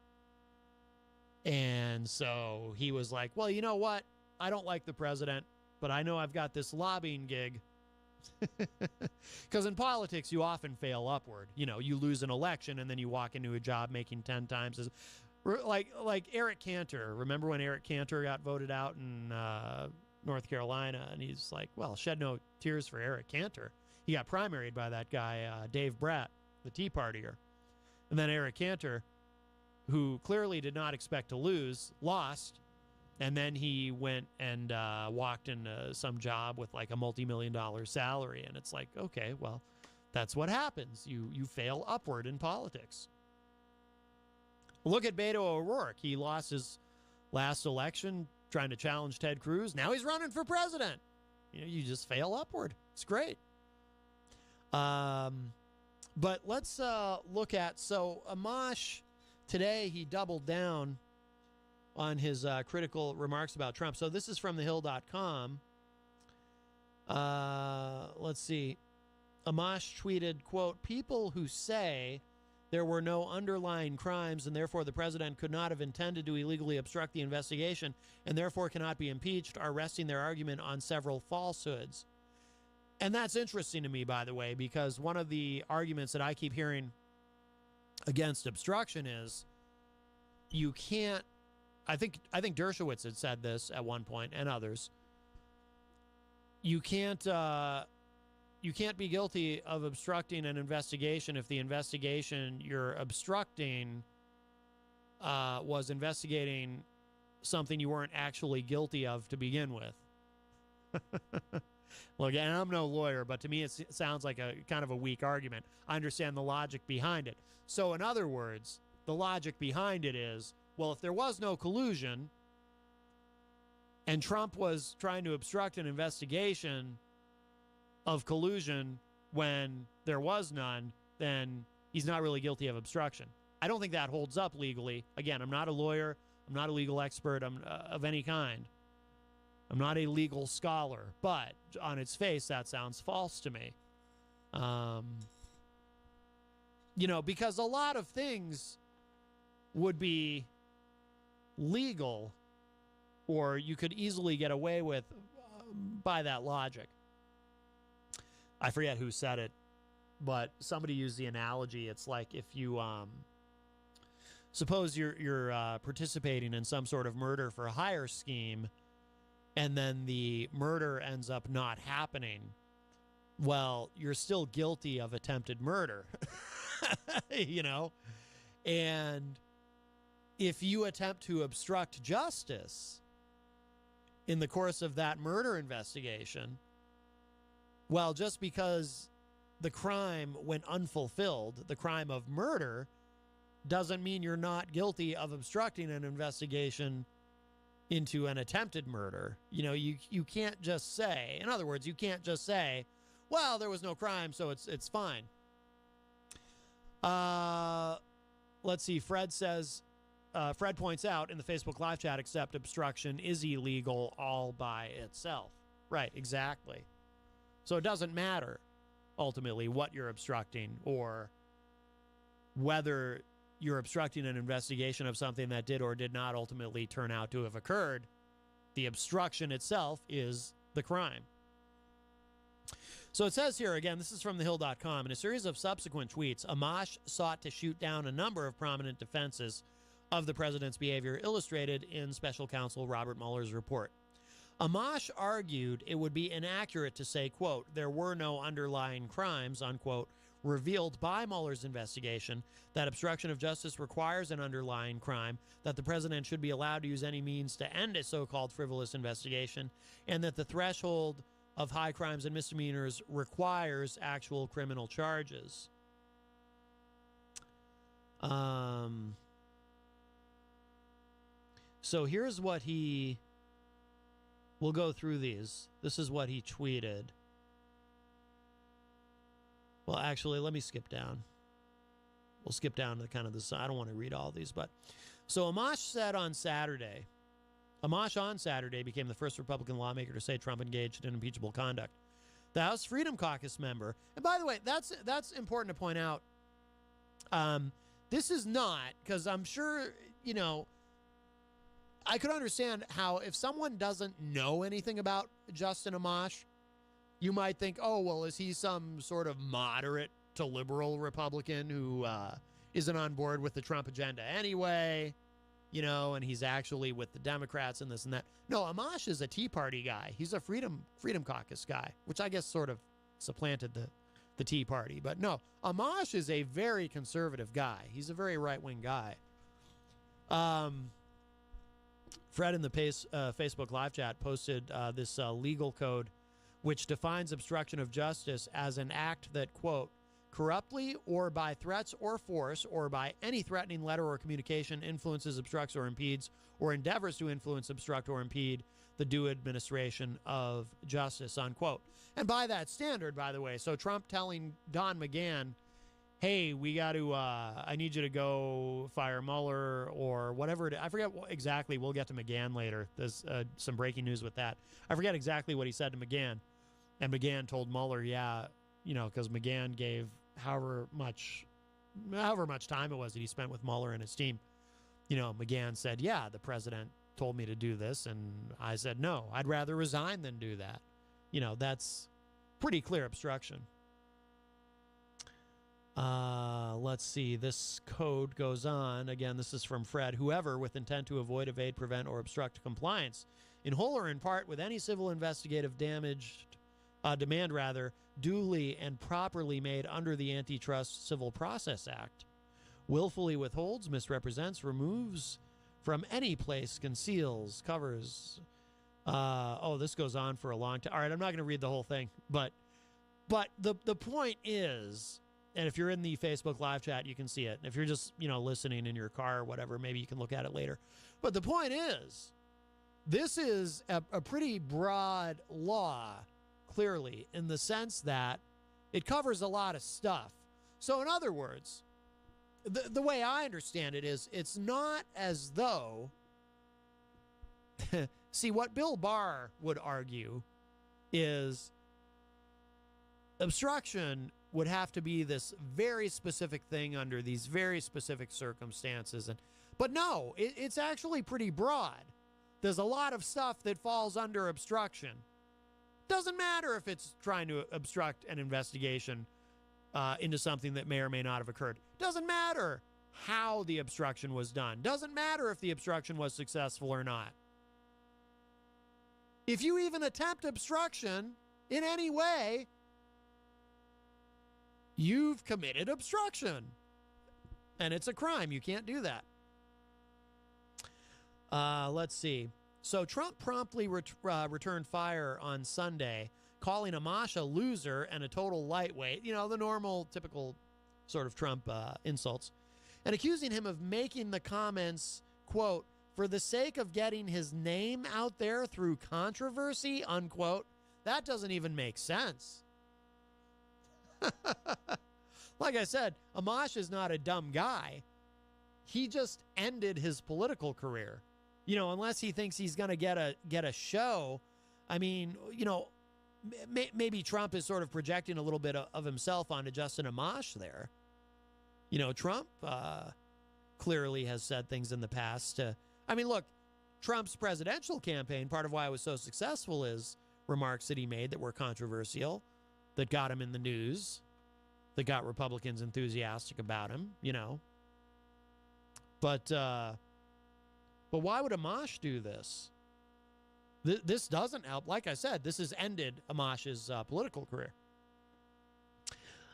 And so he was like, well, you know what? I don't like the president, but I know I've got this lobbying gig. Because in politics, you often fail upward. You lose an election and then you walk into a job making 10 times as, like Eric Cantor. Remember when Eric Cantor got voted out in North Carolina? And he's like, well, shed no tears for Eric Cantor. He got primaried by that guy, Dave Bratt, the Tea Partier. And then Eric Cantor, who clearly did not expect to lose, lost. And then he went and walked into some job with like a multi-million-dollar salary. And it's like, okay, well, that's what happens. You fail upward in politics. Look at Beto O'Rourke. He lost his last election trying to challenge Ted Cruz. Now he's running for president. You just fail upward. It's great. But let's look at, so Amash today, he doubled down on his critical remarks about Trump. So this is from thehill.com. Let's see. Amash tweeted, quote, people who say there were no underlying crimes and therefore the president could not have intended to illegally obstruct the investigation and therefore cannot be impeached are resting their argument on several falsehoods. And that's interesting to me, by the way, because one of the arguments that I keep hearing against obstruction is you can't, I think Dershowitz had said this at one point, and others. You can't be guilty of obstructing an investigation if the investigation you're obstructing was investigating something you weren't actually guilty of to begin with. Look, and I'm no lawyer, but to me it sounds like a kind of a weak argument. I understand the logic behind it. So in other words, the logic behind it is, well, if there was no collusion and Trump was trying to obstruct an investigation of collusion when there was none, then he's not really guilty of obstruction. I don't think that holds up legally. Again, I'm not a lawyer. I'm not a legal expert of any kind. I'm not a legal scholar, but on its face, that sounds false to me. Because a lot of things would be legal, or you could easily get away with by that logic. I forget who said it, but somebody used the analogy. It's like if you suppose you're participating in some sort of murder for hire scheme, and then the murder ends up not happening. Well, you're still guilty of attempted murder, And if you attempt to obstruct justice in the course of that murder investigation, well, just because the crime went unfulfilled, the crime of murder, doesn't mean you're not guilty of obstructing an investigation into an attempted murder. You can't just say, in other words, you can't just say, well, there was no crime, so it's fine. Let's see. Fred points out in the Facebook live chat, except obstruction is illegal all by itself. Right, exactly. So it doesn't matter ultimately what you're obstructing or whether you're obstructing an investigation of something that did or did not ultimately turn out to have occurred. The obstruction itself is the crime. So it says here, again, this is from thehill.com, in a series of subsequent tweets, Amash sought to shoot down a number of prominent defenses of the president's behavior illustrated in special counsel Robert Mueller's report. Amash argued it would be inaccurate to say, quote, there were no underlying crimes, unquote, revealed by Mueller's investigation, that obstruction of justice requires an underlying crime, that the president should be allowed to use any means to end a so-called frivolous investigation, and that the threshold of high crimes and misdemeanors requires actual criminal charges. So here's what we'll go through these. This is what he tweeted. Well, actually, let me skip down. We'll skip down to kind of this. I don't want to read all these, but so Amash on Saturday became the first Republican lawmaker to say Trump engaged in impeachable conduct. The House Freedom Caucus member, and by the way, that's important to point out. This is not, because I'm sure, I could understand how if someone doesn't know anything about Justin Amash, you might think, oh, well, is he some sort of moderate to liberal Republican who isn't on board with the Trump agenda anyway, and he's actually with the Democrats and this and that. No, Amash is a Tea Party guy. He's a Freedom Caucus guy, which I guess sort of supplanted the Tea Party. But no, Amash is a very conservative guy. He's a very right-wing guy. Fred in the Facebook live chat posted this legal code which defines obstruction of justice as an act that, quote, corruptly or by threats or force or by any threatening letter or communication influences, obstructs, or impedes or endeavors to influence, obstruct, or impede the due administration of justice, unquote. And by that standard, by the way, so Trump telling Don McGahn, hey, we got to, I need you to go fire Mueller or whatever. I forget exactly. We'll get to McGahn later. There's some breaking news with that. I forget exactly what he said to McGahn. And McGahn told Mueller, yeah, because McGahn gave however much time it was that he spent with Mueller and his team. McGahn said, yeah, the president told me to do this. And I said, no, I'd rather resign than do that. That's pretty clear obstruction. Let's see. This code goes on. Again, this is from Fred. Whoever with intent to avoid, evade, prevent, or obstruct compliance, in whole or in part, with any civil investigative demand, duly and properly made under the Antitrust Civil Process Act, willfully withholds, misrepresents, removes from any place, conceals, covers, This goes on for a long time. All right, I'm not going to read the whole thing, but the point is, and if you're in the Facebook live chat, you can see it. If you're just, listening in your car or whatever, maybe you can look at it later. But the point is, this is a pretty broad law, clearly, in the sense that it covers a lot of stuff. So in other words, the way I understand it is, it's not as though, see, what Bill Barr would argue is obstruction would have to be this very specific thing under these very specific circumstances. But no, it's actually pretty broad. There's a lot of stuff that falls under obstruction. Doesn't matter if it's trying to obstruct an investigation into something that may or may not have occurred. Doesn't matter how the obstruction was done. Doesn't matter if the obstruction was successful or not. If you even attempt obstruction in any way, you've committed obstruction. And it's a crime. You can't do that. Let's see. So Trump promptly returned fire on Sunday, calling Amash a loser and a total lightweight, the normal, typical sort of Trump insults, and accusing him of making the comments, quote, for the sake of getting his name out there through controversy, unquote. That doesn't even make sense. Like I said, Amash is not a dumb guy. He just ended his political career. Unless he thinks he's going to get a show. I mean, maybe Trump is sort of projecting a little bit of himself onto Justin Amash there. Trump clearly has said things in the past. Look, Trump's presidential campaign, part of why it was so successful is remarks that he made that were controversial, that got him in the news, that got Republicans enthusiastic about him, But why would Amash do this? This doesn't help. Like I said, this has ended Amash's political career.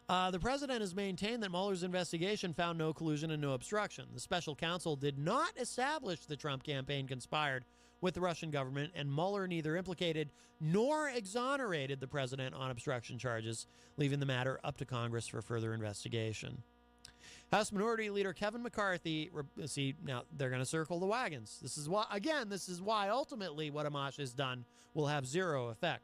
The president has maintained that Mueller's investigation found no collusion and no obstruction. The special counsel did not establish the Trump campaign conspired with the Russian government, and Mueller neither implicated nor exonerated the president on obstruction charges, leaving the matter up to Congress for further investigation. House Minority Leader Kevin McCarthy, see, now they're going to circle the wagons. This is why ultimately what Amash has done will have zero effect.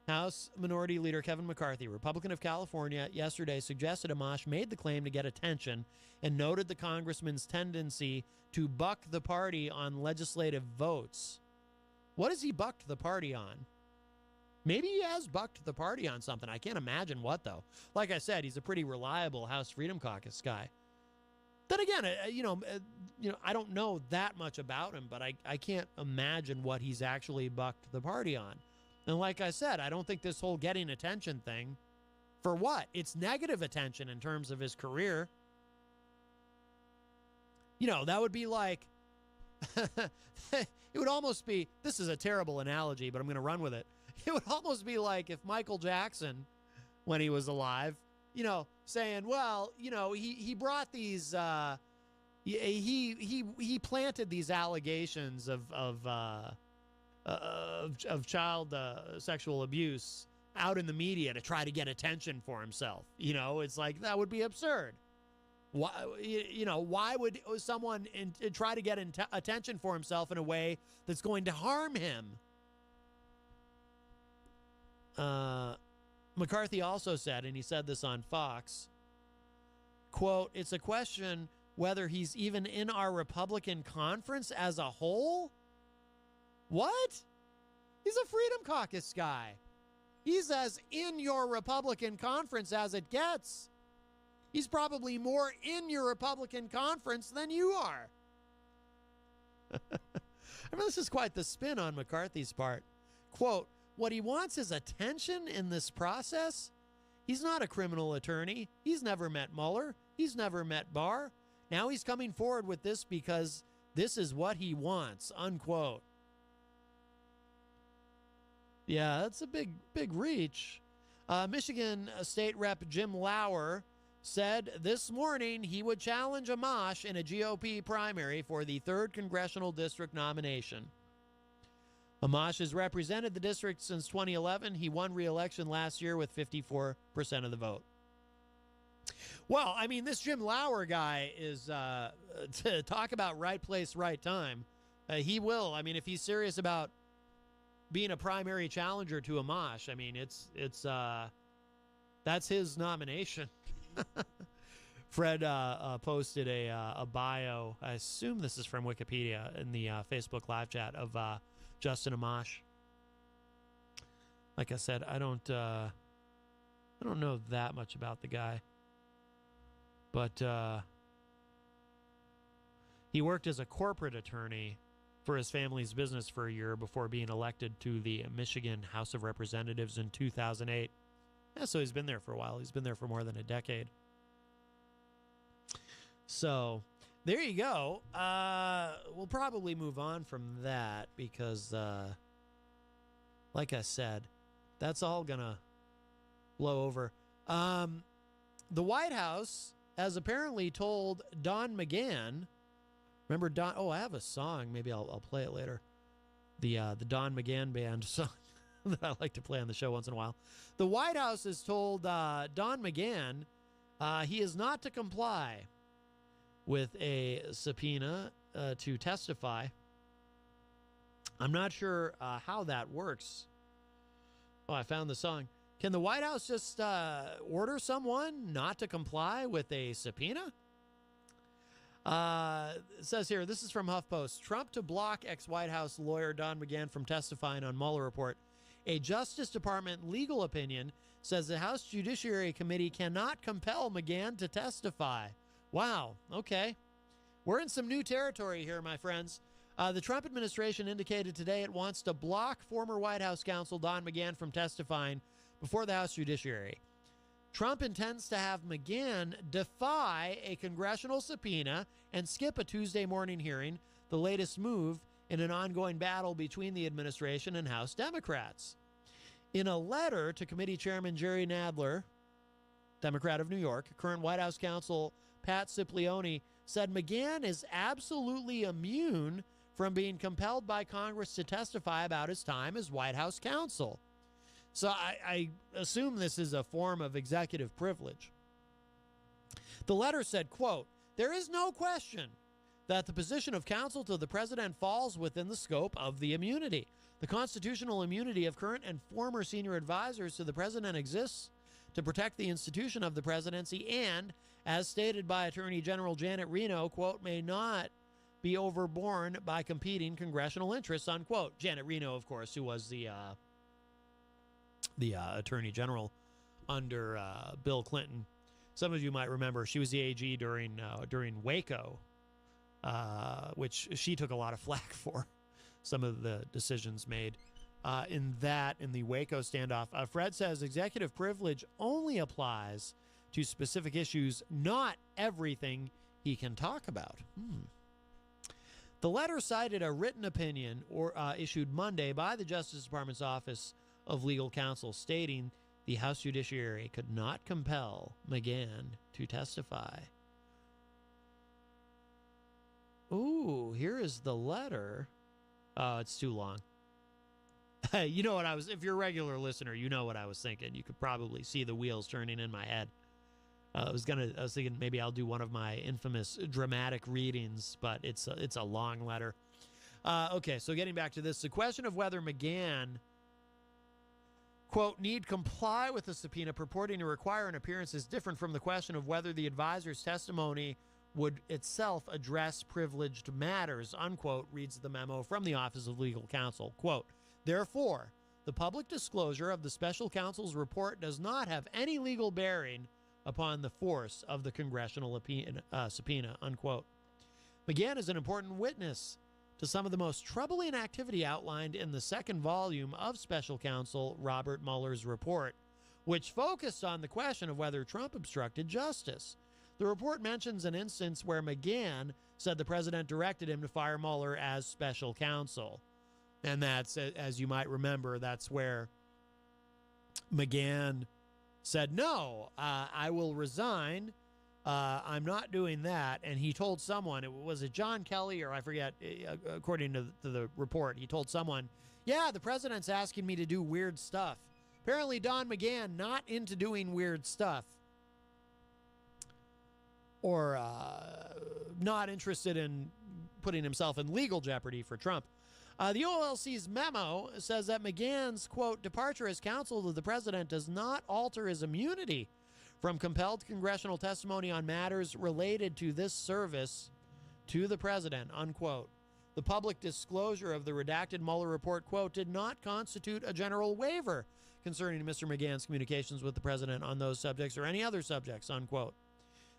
House Minority Leader Kevin McCarthy, Republican of California, yesterday suggested Amash made the claim to get attention and noted the congressman's tendency to buck the party on legislative votes. What has he bucked the party on? Maybe he has bucked the party on something. I can't imagine what, though. Like I said, he's a pretty reliable House Freedom Caucus guy. Then again, I don't know that much about him, but I can't imagine what he's actually bucked the party on. And like I said, I don't think this whole getting attention thing, for what? It's negative attention in terms of his career. That would be like, it would almost be, this is a terrible analogy, but I'm going to run with it. It would almost be like if Michael Jackson, when he was alive, saying, well, he brought these, he planted these allegations of child sexual abuse out in the media to try to get attention for himself. It's like, that would be absurd. Why would someone try to get attention for himself in a way that's going to harm him? McCarthy also said, and he said this on Fox, quote, it's a question whether he's even in our Republican conference as a whole. What? He's a Freedom Caucus guy. He's as in your Republican conference as it gets. He's probably more in your Republican conference than you are. This is quite the spin on McCarthy's part. Quote, what he wants is attention in this process. He's not a criminal attorney. He's never met Mueller. He's never met Barr. Now he's coming forward with this because this is what he wants, unquote. Yeah, that's a big reach. Michigan State Rep Jim Lauer said this morning he would challenge Amash in a GOP primary for the 3rd Congressional District nomination. Amash has represented the district since 2011. He won re-election last year with 54% of the vote. Well, I mean, this Jim Lauer guy is, to talk about right place, right time. He will. I mean, if he's serious about being a primary challenger to Amash, I mean, that's his nomination. Fred posted a bio. I assume this is from Wikipedia in the Facebook live chat of Justin Amash. Like I said, I don't know that much about the guy, but he worked as a corporate attorney for his family's business for a year before being elected to the Michigan House of Representatives in 2008. Yeah, so he's been there for a while. He's been there for more than a decade. So there you go. We'll probably move on from that because, like I said, that's all going to blow over. The White House has apparently told Don McGahn. Remember Don? Oh, I have a song. Maybe I'll play it later. The Don McGahn Band song that I like to play on the show once in a while. The White House has told Don McGahn he is not to comply with a subpoena to testify. I'm not sure how that works. Oh, I found the song. Can the White House just order someone not to comply with a subpoena? It says here, this is from HuffPost. Trump to block ex-White House lawyer Don McGahn from testifying on Mueller report. A Justice Department legal opinion says the House Judiciary Committee cannot compel McGahn to testify. Wow, okay. We're in some new territory here, my friends. The Trump administration indicated today it wants to block former White House counsel Don McGahn from testifying before the House Judiciary. Trump intends to have McGahn defy a congressional subpoena and skip a Tuesday morning hearing, the latest move in an ongoing battle between the administration and House Democrats. In a letter to committee chairman Jerry Nadler, Democrat of New York, current White House counsel Pat Cipollone said McGahn is absolutely immune from being compelled by Congress to testify about his time as White House counsel. So I assume this is a form of executive privilege. The letter said, quote, "There is no question that the position of counsel to the president falls within the scope of the immunity. The constitutional immunity of current and former senior advisors to the president exists to protect the institution of the presidency and, as stated by Attorney General Janet Reno, quote, may not be overborne by competing congressional interests," unquote. Janet Reno, of course, who was the Attorney General under Bill Clinton. Some of you might remember she was the AG during Waco, which she took a lot of flack for some of the decisions made in the Waco standoff. Fred says executive privilege only applies to specific issues, not everything he can talk about. The letter cited a written opinion issued Monday by the Justice Department's Office of Legal Counsel stating the House Judiciary could not compel McGahn to testify. Ooh, here is the letter. Oh, it's too long. You know what if you're a regular listener, you know what I was thinking. You could probably see the wheels turning in my head. I was thinking maybe I'll do one of my infamous dramatic readings, but it's a long letter. Okay, so getting back to this, the question of whether McGahn, quote, need comply with the subpoena purporting to require an appearance is different from the question of whether the advisor's testimony would itself address privileged matters, unquote, reads the memo from the Office of Legal Counsel. Quote, therefore, the public disclosure of the special counsel's report does not have any legal bearing upon the force of the congressional subpoena, unquote. McGahn is an important witness to some of the most troubling activity outlined in the second volume of Special Counsel Robert Mueller's report, which focused on the question of whether Trump obstructed justice. The report mentions an instance where McGahn said the president directed him to fire Mueller as special counsel. And that's, as you might remember, that's where McGahn said, no, I will resign. I'm not doing that. And he told someone, was it John Kelly or I forget, according to the report, he told someone, Yeah, the president's asking me to do weird stuff. Apparently, Don McGahn not into doing weird stuff. Or not interested in putting himself in legal jeopardy for Trump. The OLC's memo says that McGahn's, quote, departure as counsel to the president does not alter his immunity from compelled congressional testimony on matters related to this service to the president, unquote. The public disclosure of the redacted Mueller report, quote, did not constitute a general waiver concerning Mr. McGahn's communications with the president on those subjects or any other subjects, unquote.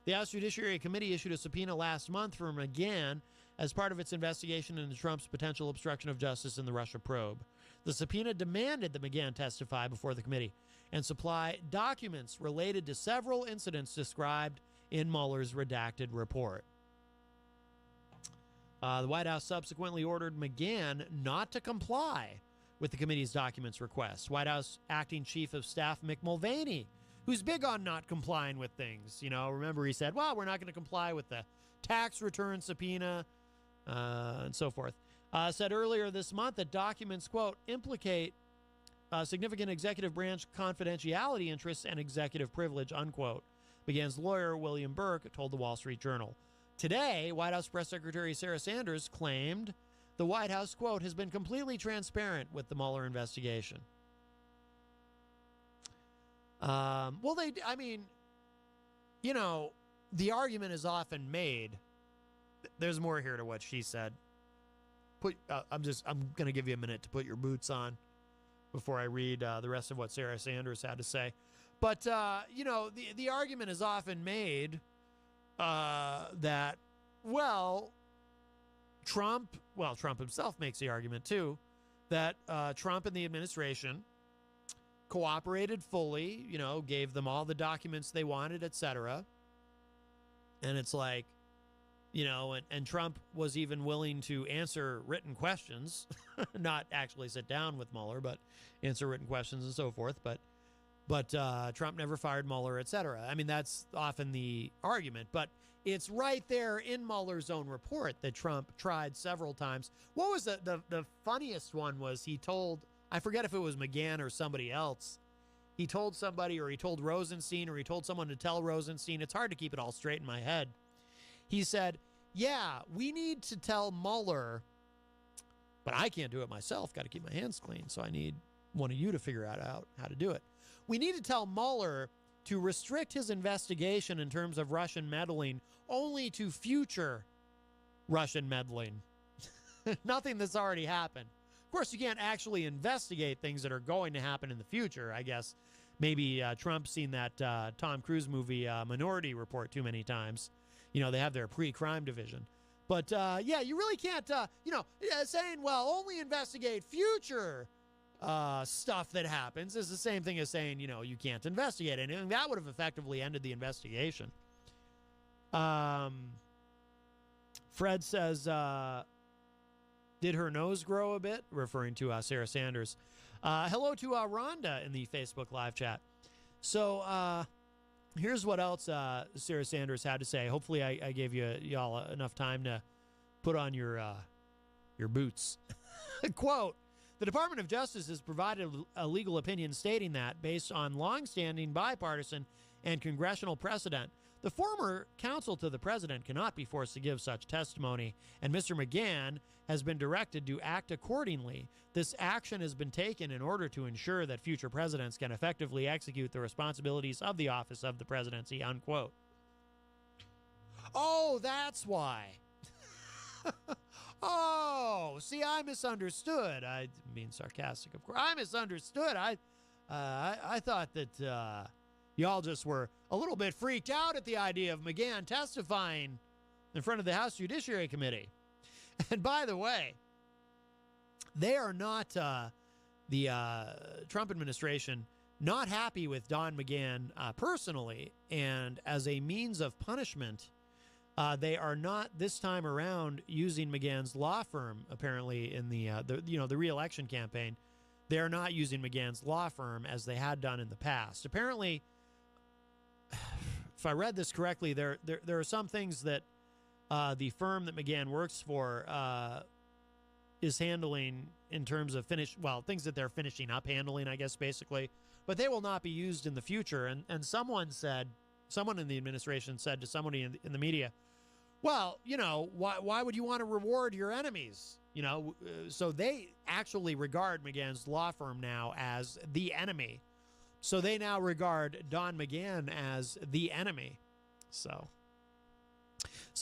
The House Judiciary Committee issued a subpoena last month for McGahn as part of its investigation into Trump's potential obstruction of justice in the Russia probe. The subpoena demanded that McGahn testify before the committee and supply documents related to several incidents described in Mueller's redacted report. The White House subsequently ordered McGahn not to comply with the committee's documents request. White House Acting Chief of Staff Mick Mulvaney, who's big on not complying with things. You know, remember he said, well, we're not going to comply with the tax return subpoena and so forth. Said earlier this month that documents, quote, implicate significant executive branch confidentiality interests and executive privilege, unquote. McGahn's lawyer, William Burke, told the Wall Street Journal. Today, White House Press Secretary Sarah Sanders claimed the White House, quote, has been completely transparent with the Mueller investigation. Well, the argument is often made. There's more here to what she said. I'm going to give you a minute to put your boots on before I read the rest of what Sarah Sanders had to say. But, the argument is often made that, Trump himself makes the argument too, that Trump and the administration cooperated fully, gave them all the documents they wanted, etc. And it's like, and Trump was even willing to answer written questions, not actually sit down with Mueller, but answer written questions and so forth. But Trump never fired Mueller, etc. I mean, that's often the argument, but it's right there in Mueller's own report that Trump tried several times. What was the funniest one was he told, I forget if it was McGahn or somebody else. He told somebody, or he told Rosenstein, or he told someone to tell Rosenstein. It's hard to keep it all straight in my head. He said, yeah, we need to tell Mueller, but I can't do it myself. Got to keep my hands clean. So I need one of you to figure out how to do it. We need to tell Mueller to restrict his investigation in terms of Russian meddling only to future Russian meddling. Nothing that's already happened. Of course, you can't actually investigate things that are going to happen in the future. I guess maybe Trump's seen that Tom Cruise movie Minority Report too many times. They have their pre-crime division. But, you really can't, saying, well, only investigate future stuff that happens is the same thing as saying, you can't investigate it. And that would have effectively ended the investigation. Fred says, did her nose grow a bit? Referring to Sarah Sanders. Hello to Rhonda in the Facebook live chat. So here's what else Sarah Sanders had to say. Hopefully I gave y'all enough time to put on your boots. Quote, the Department of Justice has provided a legal opinion stating that, based on longstanding bipartisan and congressional precedent, the former counsel to the president cannot be forced to give such testimony, and Mr. McGahn has been directed to act accordingly. This action has been taken in order to ensure that future presidents can effectively execute the responsibilities of the office of the presidency, unquote. Oh, that's why. Oh, see, I misunderstood. I mean sarcastic, of course. I misunderstood. I thought that y'all just were a little bit freaked out at the idea of McGahn testifying in front of the House Judiciary Committee. And by the way, they are not, the Trump administration, not happy with Don McGahn personally, and as a means of punishment, they are not this time around using McGahn's law firm. Apparently, in the re-election campaign, they are not using McGahn's law firm as they had done in the past. Apparently, if I read this correctly, there are some things that the firm that McGahn works for is handling in terms of things that they're finishing up handling, I guess, basically. But they will not be used in the future. And someone in the administration said to somebody in the media, well, why would you want to reward your enemies? So they actually regard McGahn's law firm now as the enemy. So they now regard Don McGahn as the enemy. So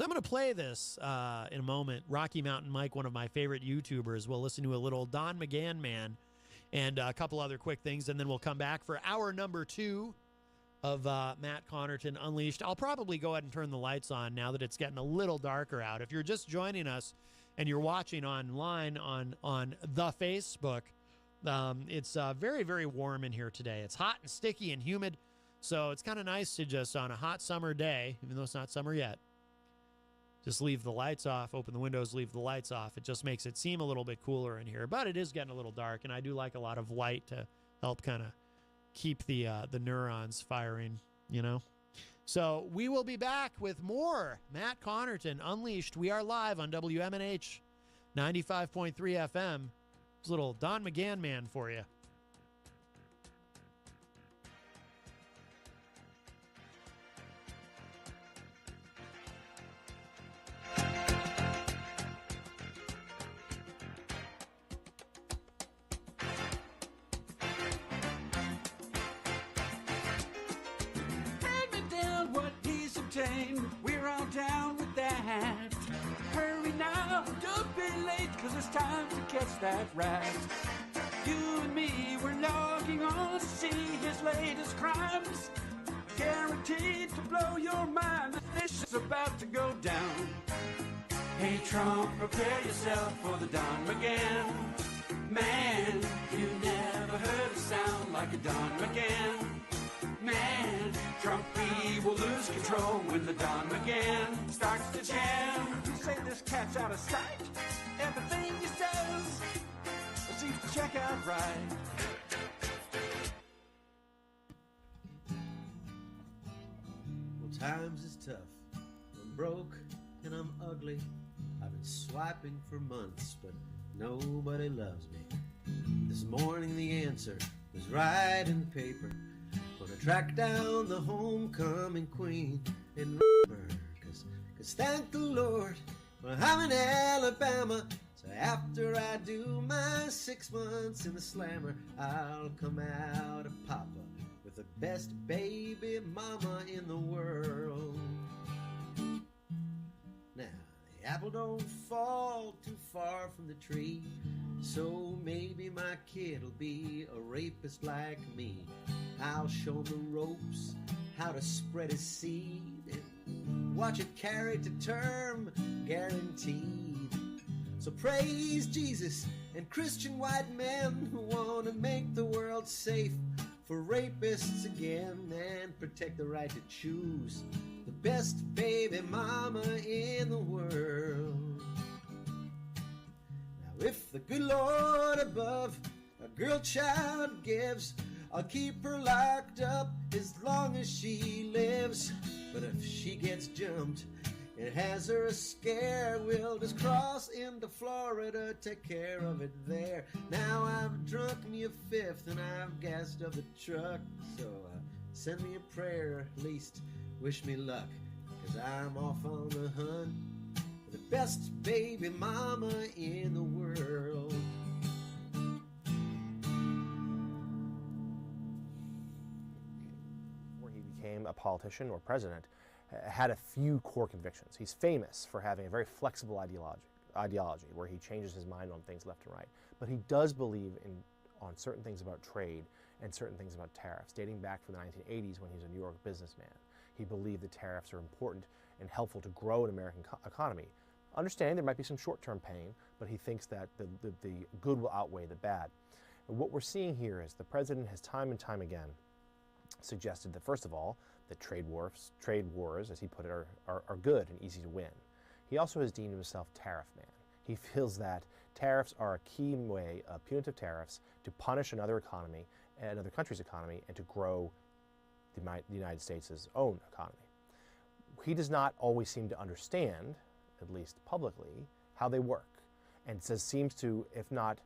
I'm going to play this in a moment. Rocky Mountain Mike, one of my favorite YouTubers, will listen to a little Don McGahn Man and a couple other quick things, and then we'll come back for hour number 2 of Matt Connarton Unleashed. I'll probably go ahead and turn the lights on now that it's getting a little darker out. If you're just joining us and you're watching online on the Facebook, it's very, very warm in here today. It's hot and sticky and humid, so it's kind of nice to just, on a hot summer day, even though it's not summer yet, just leave the lights off, open the windows, leave the lights off. It just makes it seem a little bit cooler in here, but it is getting a little dark, and I do like a lot of light to help kind of keep the neurons firing, So we will be back with more Matt Connarton Unleashed. We are live on WMNH 95.3 FM. It's a little Don McGahn Man for you. We're all down with that. Hurry now, don't be late, 'cause it's time to catch that rat. You and me, we're logging on to see his latest crimes. Guaranteed to blow your mind. This is about to go down. Hey Trump, prepare yourself for the Don McGahn. Man, you never heard a sound like a Don McGahn. Man, Trump, he will lose control when the Don McGahn starts to jam. You say this cat's out of sight? Everything he says seems to check out right. Well, times is tough. I'm broke and I'm ugly. I've been swiping for months, but nobody loves me. This morning the answer was right in the paper. Gonna track down the homecoming queen and her, cause thank the Lord, well, I'm in Alabama. So after I do my 6 months in the slammer, I'll come out of Papa with the best baby mama in the world. Now, the apple don't fall too far from the tree, so maybe my kid'll be a rapist like me. I'll show him the ropes, how to spread his seed, and watch it carry to term, guaranteed. So praise Jesus and Christian white men who want to make the world safe for rapists again and protect the right to choose the best baby mama in the world. Now if the good Lord above a girl child gives, I'll keep her locked up as long as she lives. But if she gets jumped and has her a scare, we'll just cross into Florida, take care of it there. Now I've drunk me a fifth and I've gassed up the truck, so send me a prayer, at least wish me luck, 'cause I'm off on the hunt for the best baby mama in the world. Became a politician or president, had a few core convictions. He's famous for having a very flexible ideology where he changes his mind on things left and right. But he does believe on certain things about trade and certain things about tariffs, dating back from the 1980s when he was a New York businessman. He believed that tariffs are important and helpful to grow an American economy. Understanding there might be some short-term pain, but he thinks that the good will outweigh the bad. And what we're seeing here is the president has time and time again suggested that, first of all, that trade wars, as he put it, are good and easy to win. He also has deemed himself tariff man. He feels that tariffs are a key way, punitive tariffs, to punish another economy, another country's economy, and to grow the United States' own economy. He does not always seem to understand, at least publicly, how they work. and seems to, if not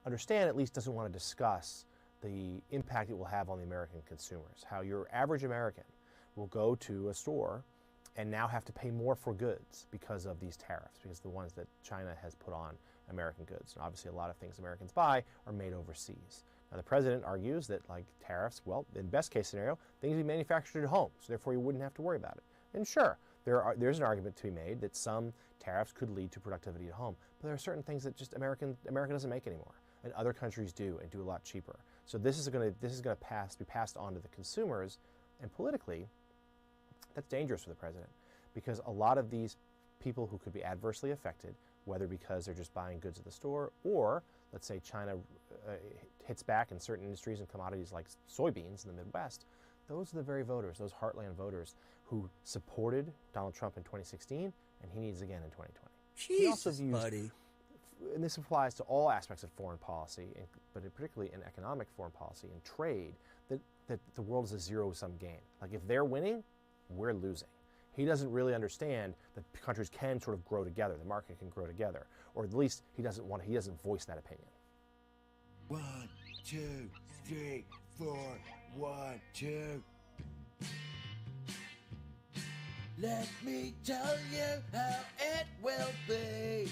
understand, at least doesn't want to discuss the impact it will have on the American consumers. How your average American will go to a store and now have to pay more for goods because of these tariffs, because the ones that China has put on American goods. And obviously a lot of things Americans buy are made overseas. Now the president argues that, like, tariffs, well, in best case scenario, things be manufactured at home, so therefore you wouldn't have to worry about it. And sure, there's an argument to be made that some tariffs could lead to productivity at home, but there are certain things that just America doesn't make anymore, and other countries do, and do a lot cheaper. So this is going to be passed on to the consumers, and politically, that's dangerous for the president, because a lot of these people who could be adversely affected, whether because they're just buying goods at the store, or let's say China hits back in certain industries and commodities like soybeans in the Midwest, those are the very voters, those heartland voters who supported Donald Trump in 2016, and he needs again in 2020. Jesus, he also views, buddy. And this applies to all aspects of foreign policy, but particularly in economic foreign policy and trade, that the world is a zero-sum game. Like, if they're winning, we're losing. He doesn't really understand that countries can sort of grow together, the market can grow together, or at least he doesn't voice that opinion. 1, 2, 3, 4, 1, 2. Let me tell you how it will be.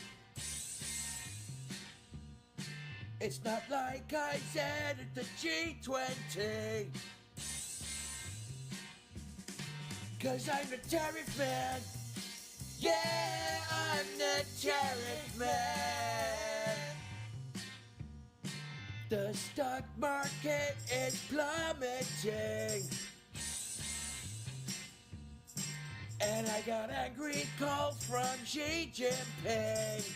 It's not like I said at the G20. 'Cause I'm the tariff man. Yeah, I'm the tariff man. The stock market is plummeting. And I got angry calls from Xi Jinping.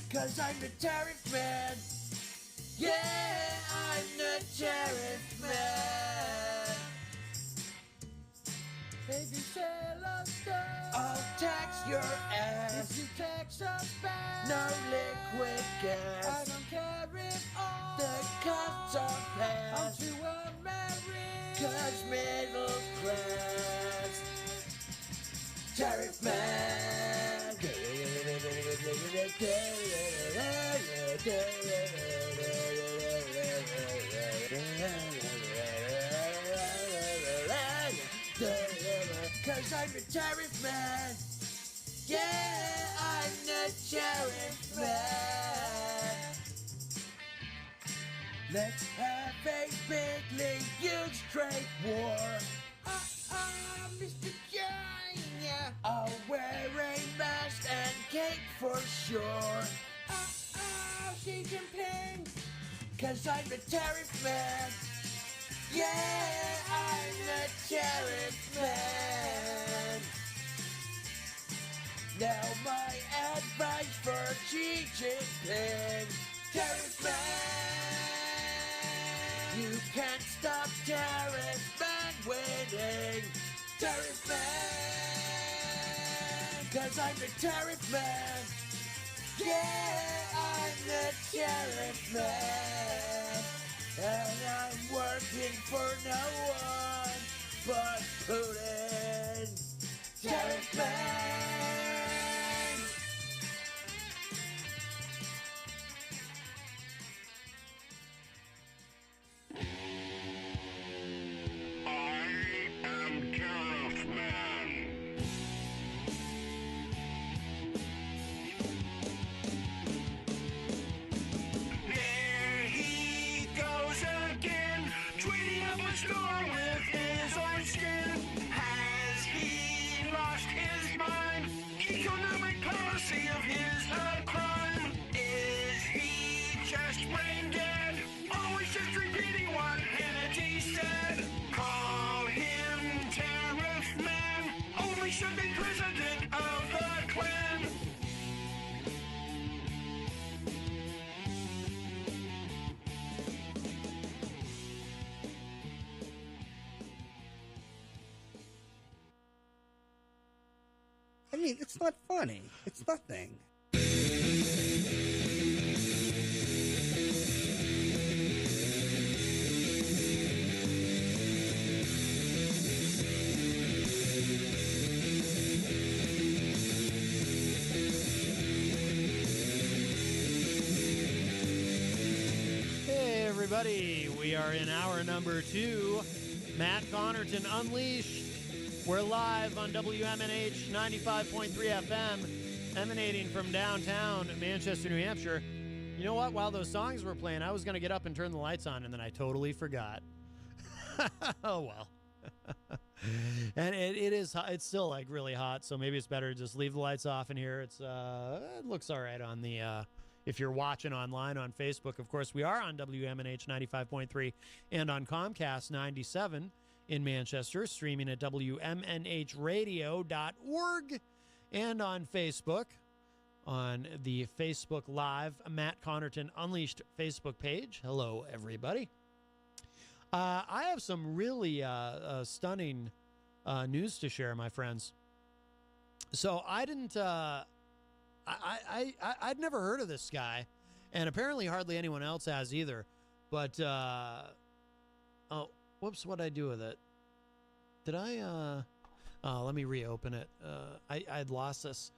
'Cause I'm the tariff man. Yeah, I'm the tariff man. If you sell us stuff, I'll tax your ass. If you tax us back, no liquid gas. I don't care if all the costs are passed. I'm too unmarried, 'cause middle class. Tariff man. Cause I'm the tariff man. Yeah, I'm the tariff man. Let's have a bigly huge trade war. Mr. China. I'll wear a mask and cape for sure. Xi Jinping. Cause I'm the tariff man. Yeah, I'm the tariff man. Now my advice for Xi Jinping. Tariff man. You can't stop tariff man winning. Tariff man. 'Cause I'm the tariff man. Yeah, I'm the tariff man. And I'm working for no one but Putin. Tariff man. I am Tariff Man. There he goes again, tweeting up a store with his own skin. Has he lost his mind? Economic policy of his a crime. Is he just brain dead? Always just repeating what Hannity said. Call him Tariff Man. Only should be president of the Klan. I mean, it's not funny. It's nothing. everybody. We are in hour number 2. Matt Connarton Unleashed. We're live on WMNH 95.3 FM, emanating from downtown Manchester, New Hampshire. You know what? While those songs were playing, I was going to get up and turn the lights on, and then I totally forgot. Oh, well. And it's still like really hot, so maybe it's better to just leave the lights off in here. It looks all right on the... if you're watching online on Facebook, of course, we are on WMNH 95.3 and on Comcast 97 in Manchester, streaming at WMNHradio.org and on Facebook on the Facebook Live Matt Connarton Unleashed Facebook page. Hello, everybody. I have some really stunning news to share, my friends. So I didn't... I'd never heard of this guy, and apparently hardly anyone else has either. But, oh, whoops, what'd I do with it? Did I, let me reopen it. I'd lost this.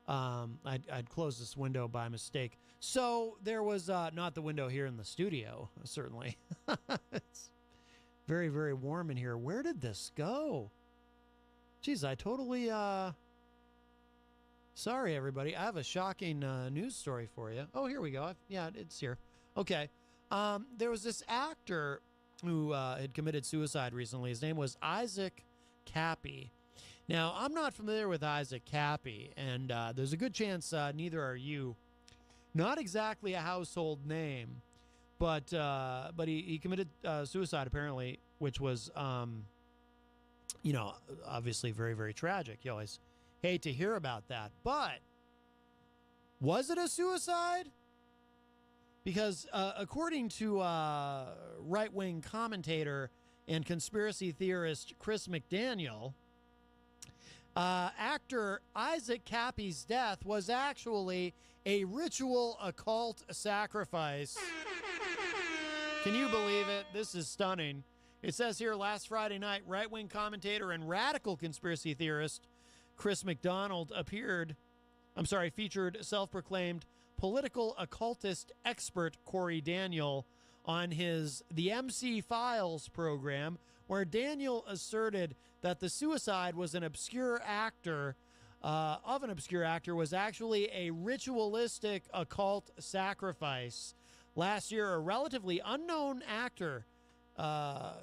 I'd closed this window by mistake. So there was, not the window here in the studio, certainly. It's very, very warm in here. Where did this go? Geez, I totally, sorry, everybody. I have a shocking news story for you. Oh, here we go. Yeah, it's here. Okay. There was this actor who had committed suicide recently. His name was Isaac Cappy. Now, I'm not familiar with Isaac Cappy, and there's a good chance neither are you. Not exactly a household name, but he committed suicide, apparently, which was, obviously very, very tragic. You always hate to hear about that, but was it a suicide? Because according to right-wing commentator and conspiracy theorist Chris McDaniel, actor Isaac Cappy's death was actually a ritual occult sacrifice. Can you believe it? This is stunning. It says here, last Friday night, right-wing commentator and radical conspiracy theorist Chris McDonald featured self-proclaimed political occultist expert Corey Daniel on the MC Files program, where Daniel asserted that the suicide was an obscure actor, was actually a ritualistic occult sacrifice. Last year, a relatively unknown actor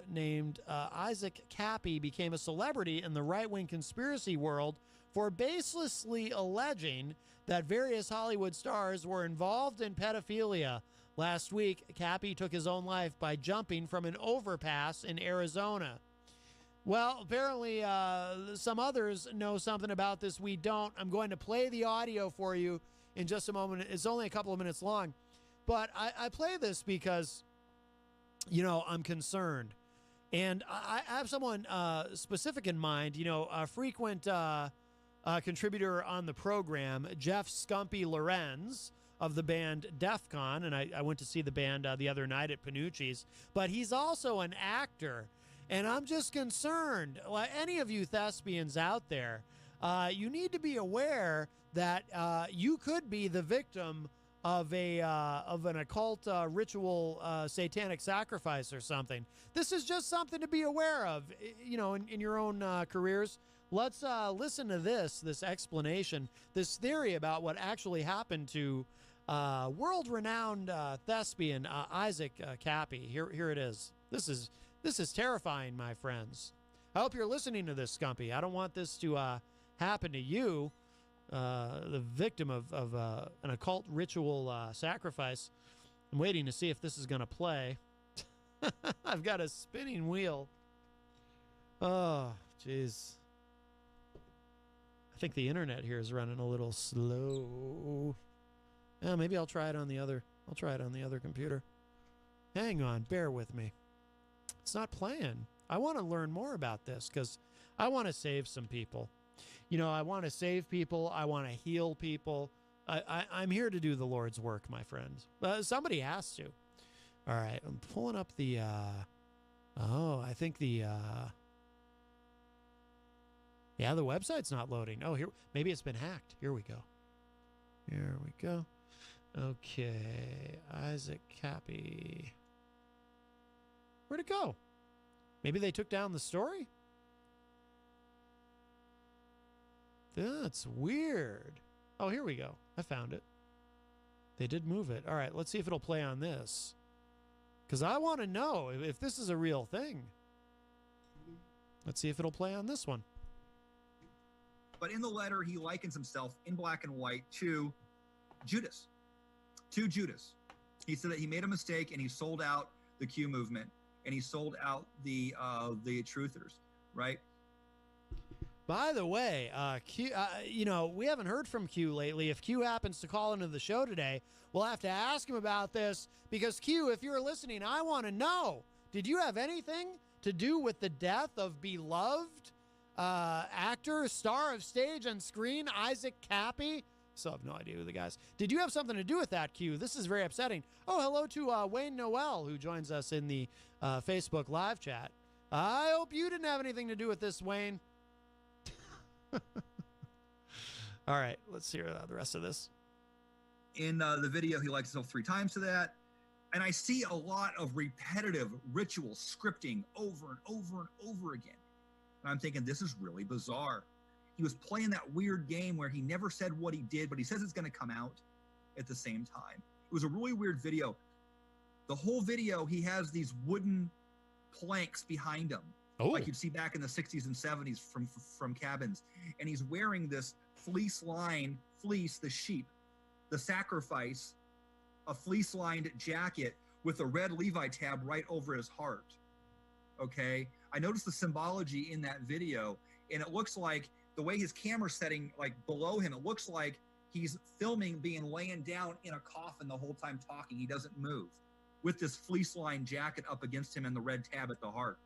named Isaac Cappy became a celebrity in the right-wing conspiracy world for baselessly alleging that various Hollywood stars were involved in pedophilia. Last week, Cappy took his own life by jumping from an overpass in Arizona. Well, apparently some others know something about this we don't. I'm going to play the audio for you in just a moment. It's only a couple of minutes long. But I play this because, I'm concerned. And I have someone specific in mind, a frequent contributor on the program, Jeff Scumpy Lorenz of the band Def Con, and I went to see the band the other night at Panucci's, but he's also an actor, and I'm just concerned. Like any of you thespians out there, you need to be aware that you could be the victim of an occult ritual satanic sacrifice or something. This is just something to be aware of, in your own careers. Let's listen to this explanation, this theory about what actually happened to world-renowned thespian Isaac Cappy. Here it is. This is terrifying, my friends. I hope you're listening to this, Scumpy. I don't want this to happen to you, the victim of an occult ritual sacrifice. I'm waiting to see if this is going to play. I've got a spinning wheel. Oh, jeez. I think the internet here is running a little slow. Maybe I'll try it on the other. I'll try it on the other computer. Hang on, bear with me. It's not playing. I want to learn more about this because I want to save some people. I want to save people. I want to heal people. I'm here to do the Lord's work, my friends. Somebody has to. All right, I'm pulling up the. I think the. Yeah, the website's not loading. Oh, here, maybe it's been hacked. Here we go. Here we go. Okay, Isaac Cappy. Where'd it go? Maybe they took down the story? That's weird. Oh, here we go. I found it. They did move it. All right, let's see if it'll play on this. Because I want to know if this is a real thing. Let's see if it'll play on this one. But in the letter, he likens himself in black and white to Judas. To Judas. He said that he made a mistake and he sold out the Q movement and he sold out the truthers, right? By the way, Q, we haven't heard from Q lately. If Q happens to call into the show today, we'll have to ask him about this because Q, if you're listening, I want to know, did you have anything to do with the death of beloved actor, star of stage and screen, Isaac Cappy? Still have no idea who the guy is. Did you have something to do with that, Q? This is very upsetting. Oh, hello to Wayne Noel, who joins us in the Facebook live chat. I hope you didn't have anything to do with this, Wayne. All right, let's hear the rest of this. In the video, he likes himself 3 times to that. And I see a lot of repetitive ritual scripting over and over and over again. And I'm thinking, this is really bizarre. He was playing that weird game where he never said what he did, but he says it's going to come out at the same time. It was a really weird video. The whole video, he has these wooden planks behind him, like you'd see back in the 60s and 70s from cabins. And he's wearing this fleece, the sheep, the sacrifice, a fleece-lined jacket with a red Levi tab right over his heart. Okay? I noticed the symbology in that video, and it looks like the way his camera's setting, like below him, it looks like he's filming being laying down in a coffin the whole time talking. He doesn't move with this fleece-lined jacket up against him and the red tab at the heart.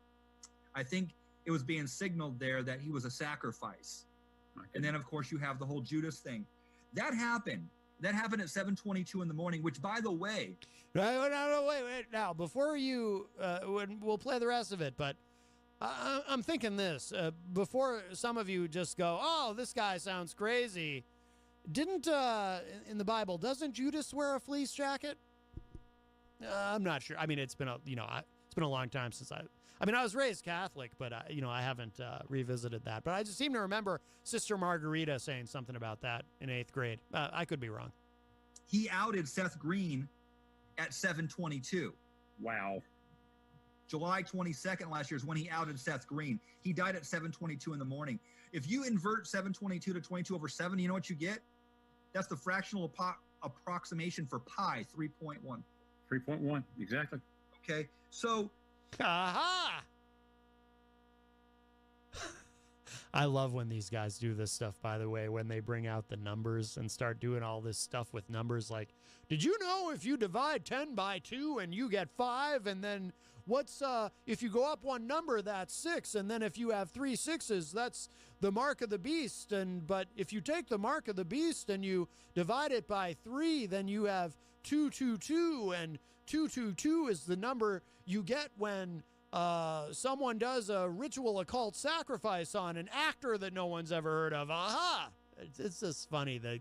I think it was being signaled there that he was a sacrifice. Okay. And then, of course, you have the whole Judas thing. That happened. That happened at 7:22 in the morning, which, by the way... No, wait. Now, before you... we'll play the rest of it, but I'm thinking this. Before some of you just go, oh, this guy sounds crazy. Didn't, in the Bible, doesn't Judas wear a fleece jacket? I'm not sure. I mean, it's been a long time since I was raised Catholic, but I haven't revisited that. But I just seem to remember Sister Margarita saying something about that in 8th grade. I could be wrong. He outed Seth Green at 7:22. Wow. July 22nd last year is when he outed Seth Green. He died at 7:22 in the morning. If you invert 722 to 22 over 7, you know what you get? That's the fractional approximation for pi, 3.1. 3.1, exactly. Okay, so... Aha! I love when these guys do this stuff, by the way, when they bring out the numbers and start doing all this stuff with numbers like, did you know if you divide 10 by 2 and you get 5, and then what's, if you go up one number, that's 6, and then if you have 3 6s, that's the mark of the beast, but if you take the mark of the beast and you divide it by 3, then you have 222, and 222 is the number you get when someone does a ritual occult sacrifice on an actor that no one's ever heard of. Aha! It's just funny that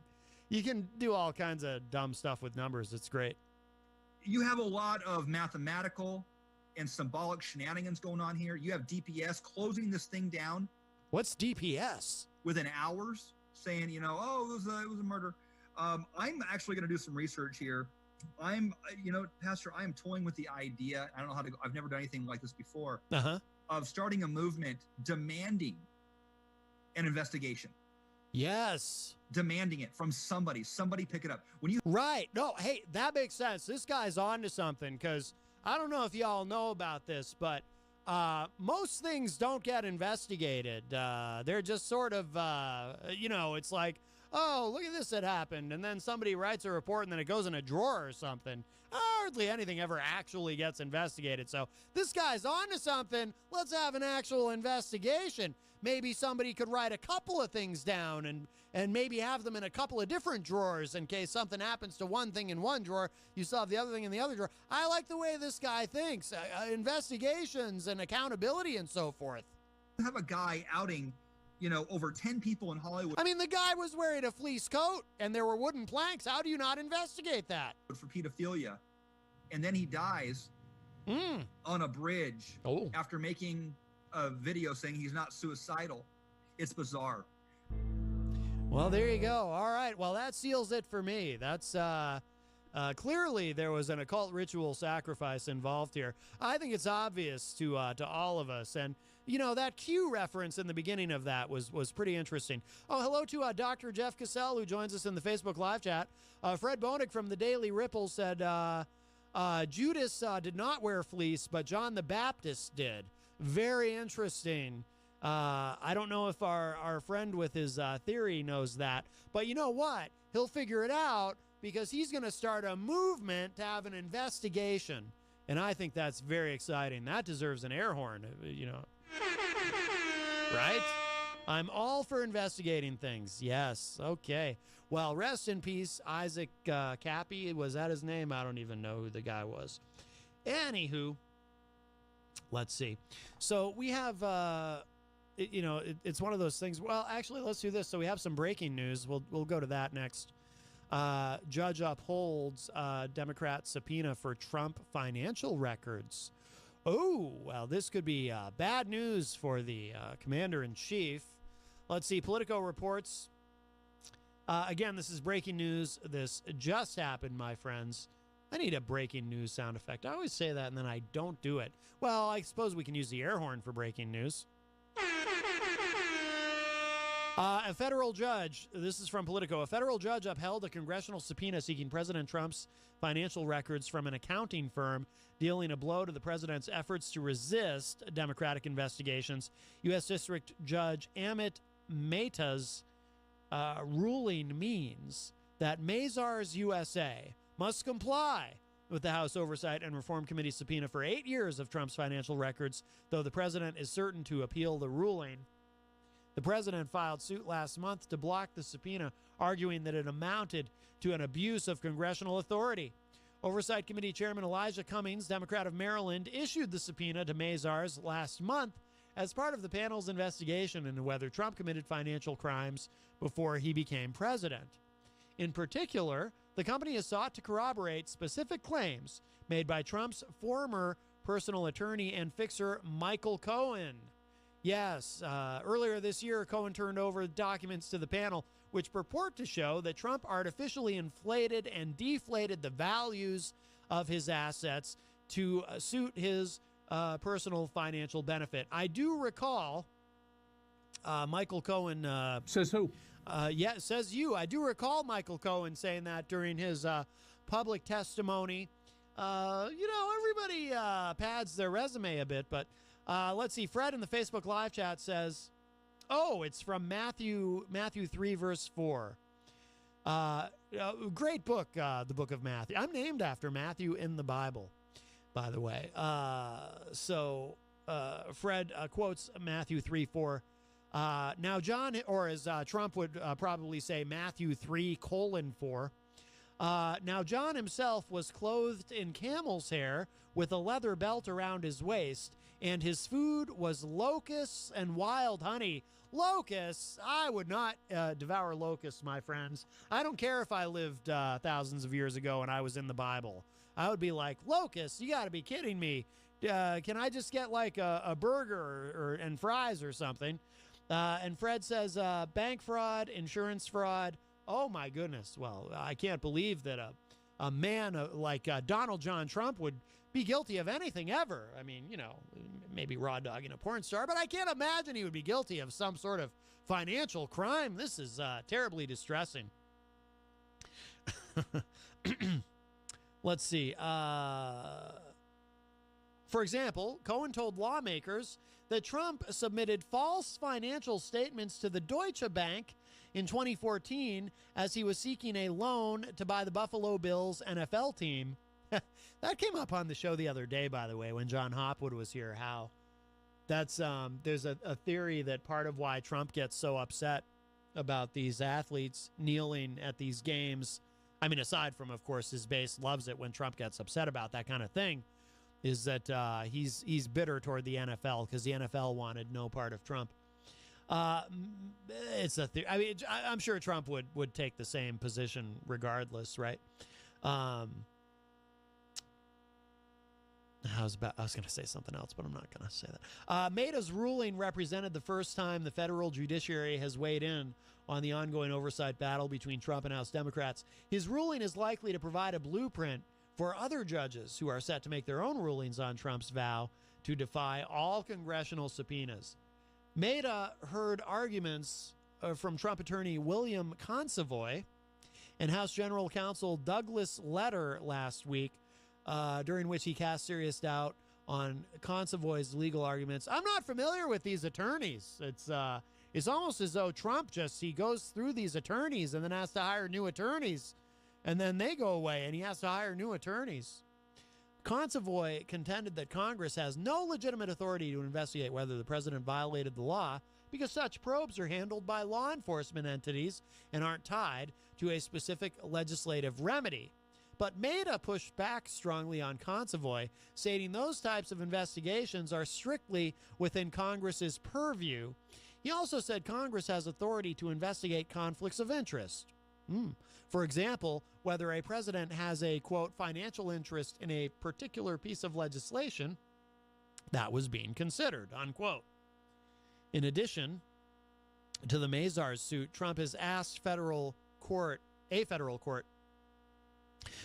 you can do all kinds of dumb stuff with numbers. It's great. You have a lot of mathematical and symbolic shenanigans going on here. You have DPS closing this thing down. What's DPS? Within hours, saying, it was a murder. I'm actually going to do some research here. Pastor, I am toying with the idea. I don't know how to. I've never done anything like this before. Of starting a movement demanding an investigation. Yes. Demanding it from somebody. Somebody pick it up. Right. No, hey, that makes sense. This guy's on to something, because I don't know if y'all know about this, but most things don't get investigated. They're just sort of, it's like, oh, look at this that happened, and then somebody writes a report, and then it goes in a drawer or something. Hardly anything ever actually gets investigated. So this guy's on to something. Let's have an actual investigation. Maybe somebody could write a couple of things down and maybe have them in a couple of different drawers in case something happens to one thing in one drawer. You still have the other thing in the other drawer. I like the way this guy thinks. Investigations and accountability and so forth. Have a guy outing over 10 people in Hollywood. I mean, the guy was wearing a fleece coat and there were wooden planks. How do you not investigate that? For pedophilia. And then he dies. on a bridge after making a video saying he's not suicidal. It's bizarre. Well, there you go. All right. Well, that seals it for me. That's clearly there was an occult ritual sacrifice involved here. I think it's obvious to all of us. And, you know, that Q reference in the beginning of that was pretty interesting. Oh, hello to Dr. Jeff Cassell, who joins us in the Facebook live chat. Fred Bonig from the Daily Ripple said Judas did not wear fleece, but John the Baptist did. Very interesting. I don't know if our friend with his theory knows that, but you know what? He'll figure it out because he's going to start a movement to have an investigation, and I think that's very exciting. That deserves an air horn, you know. Right? I'm all for investigating things. Yes. Okay. Well, rest in peace, Isaac Cappy. Was that his name? I don't even know who the guy was. Anywho, let's see. So we have... you know, it's one of those things. Well, actually, let's do this. So we have some breaking news. We'll go to that next. Judge upholds Democrat subpoena for Trump financial records. Oh, well, this could be bad news for the commander-in-chief. Let's see. Politico reports. Again, this is breaking news. This just happened, my friends. I need a breaking news sound effect. I always say that, and then I don't do it. Well, I suppose we can use the air horn for breaking news. A federal judge, this is from Politico, a federal judge upheld a congressional subpoena seeking President Trump's financial records from an accounting firm, dealing a blow to the president's efforts to resist Democratic investigations. U.S. District Judge Amit Mehta's ruling means that Mazars USA must comply with the House Oversight and Reform Committee subpoena for 8 years of Trump's financial records, though the president is certain to appeal the ruling. The president filed suit last month to block the subpoena, arguing that it amounted to an abuse of congressional authority. Oversight Committee Chairman Elijah Cummings, Democrat of Maryland, issued the subpoena to Mazars last month as part of the panel's investigation into whether Trump committed financial crimes before he became president. In particular, the company has sought to corroborate specific claims made by Trump's former personal attorney and fixer, Michael Cohen. Yes, earlier this year, Cohen turned over documents to the panel which purport to show that Trump artificially inflated and deflated the values of his assets to suit his personal financial benefit. I do recall Michael Cohen... says who? Yeah, says you. I do recall Michael Cohen saying that during his public testimony. You know, everybody pads their resume a bit, but let's see. Fred in the Facebook live chat says, oh, it's from Matthew 3, verse 4. Great book, the book of Matthew. I'm named after Matthew in the Bible, by the way. So Fred quotes Matthew 3, 4. Now, John, or as Trump would probably say, Matthew 3:4. Now, John himself was clothed in camel's hair with a leather belt around his waist, and his food was locusts and wild honey. Locusts? I would not devour locusts, my friends. I don't care if I lived thousands of years ago and I was in the Bible. I would be like, locusts? You got to be kidding me. Can I just get like a burger and fries or something? And Fred says, bank fraud, insurance fraud. Oh, my goodness. Well, I can't believe that a man like Donald John Trump would be guilty of anything ever. I mean, you know, maybe raw dogging a porn star, but I can't imagine he would be guilty of some sort of financial crime. This is terribly distressing. Let's see. For example, Cohen told lawmakers that Trump submitted false financial statements to the Deutsche Bank in 2014 as he was seeking a loan to buy the Buffalo Bills NFL team. That came up on the show the other day, by the way, when John Hopwood was here, how that's there's a theory that part of why Trump gets so upset about these athletes kneeling at these games, I mean, aside from, of course, his base loves it when Trump gets upset about that kind of thing, is that he's bitter toward the NFL because the NFL wanted no part of Trump. It's a theory. I mean, I'm sure Trump would take the same position regardless, right? I was going to say something else, but I'm not going to say that. Maida's ruling represented the first time the federal judiciary has weighed in on the ongoing oversight battle between Trump and House Democrats. His ruling is likely to provide a blueprint for other judges who are set to make their own rulings on Trump's vow to defy all congressional subpoenas. Maida heard arguments from Trump attorney William Consovoy and House General Counsel Douglas Letter last week, during which he cast serious doubt on Consovoy's legal arguments. I'm not familiar with these attorneys. It's almost as though Trump he goes through these attorneys and then has to hire new attorneys, and then they go away and he has to hire new attorneys. Consovoy contended that Congress has no legitimate authority to investigate whether the president violated the law because such probes are handled by law enforcement entities and aren't tied to a specific legislative remedy. But Maida pushed back strongly on Consovoy, stating those types of investigations are strictly within Congress's purview. He also said Congress has authority to investigate conflicts of interest. For example, whether a president has a, quote, financial interest in a particular piece of legislation that was being considered, unquote. In addition to the Mazars suit, Trump has asked a federal court,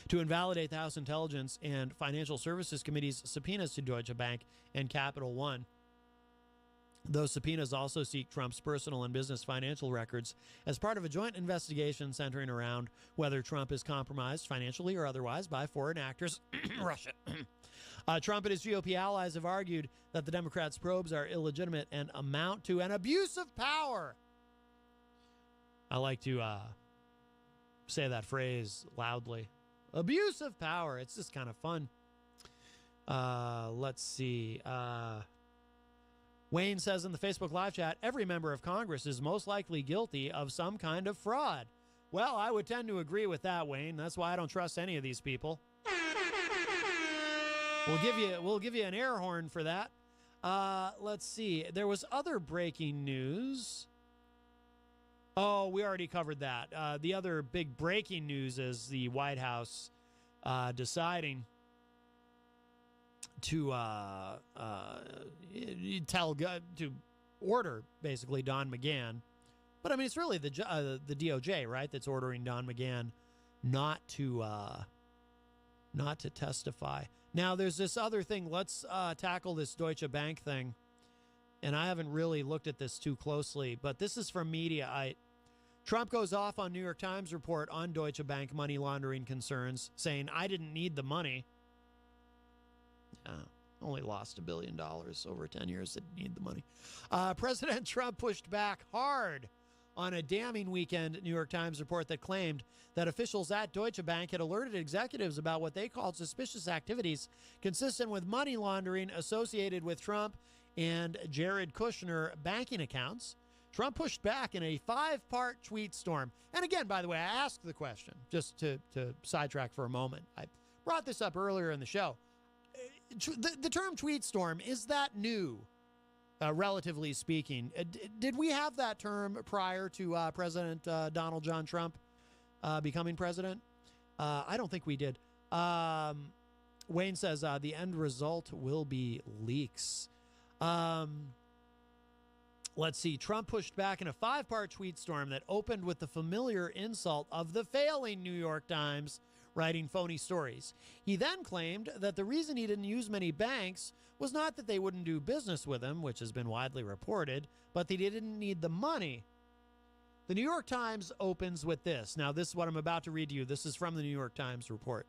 to invalidate the House Intelligence and Financial Services Committee's subpoenas to Deutsche Bank and Capital One. Those subpoenas also seek Trump's personal and business financial records as part of a joint investigation centering around whether Trump is compromised financially or otherwise by foreign actors, Russia. Trump and his GOP allies have argued that the Democrats' probes are illegitimate and amount to an abuse of power. I like to say that phrase loudly. Abuse of power. It's just kind of fun. Let's see. Wayne says in the Facebook live chat, every member of Congress is most likely guilty of some kind of fraud. Well, I would tend to agree with that, Wayne. That's why I don't trust any of these people. We'll give you an air horn for that. Let's see. There was other breaking news. Oh, we already covered that. The other big breaking news is the White House deciding to order basically Don McGahn, but I mean it's really the DOJ, right, that's ordering Don McGahn not to testify. Now there's this other thing. Let's tackle this Deutsche Bank thing, and I haven't really looked at this too closely, but this is from Mediaite. Trump goes off on New York Times report on Deutsche Bank money laundering concerns, saying, I didn't need the money. Only lost $1 billion over 10 years. Didn't need the money. President Trump pushed back hard on a damning weekend New York Times report that claimed that officials at Deutsche Bank had alerted executives about what they called suspicious activities consistent with money laundering associated with Trump and Jared Kushner banking accounts. Trump pushed back in a 5-part tweet storm. And again, by the way, I asked the question, just to sidetrack for a moment. I brought this up earlier in the show. The term tweet storm, is that new, relatively speaking? Did we have that term prior to President Donald John Trump becoming president? I don't think we did. Wayne says the end result will be leaks. Let's see. Trump pushed back in a 5-part tweet storm that opened with the familiar insult of the failing New York Times writing phony stories. He then claimed that the reason he didn't use many banks was not that they wouldn't do business with him, which has been widely reported, but that he didn't need the money. The New York Times opens with this. Now, this is what I'm about to read to you. This is from the New York Times report.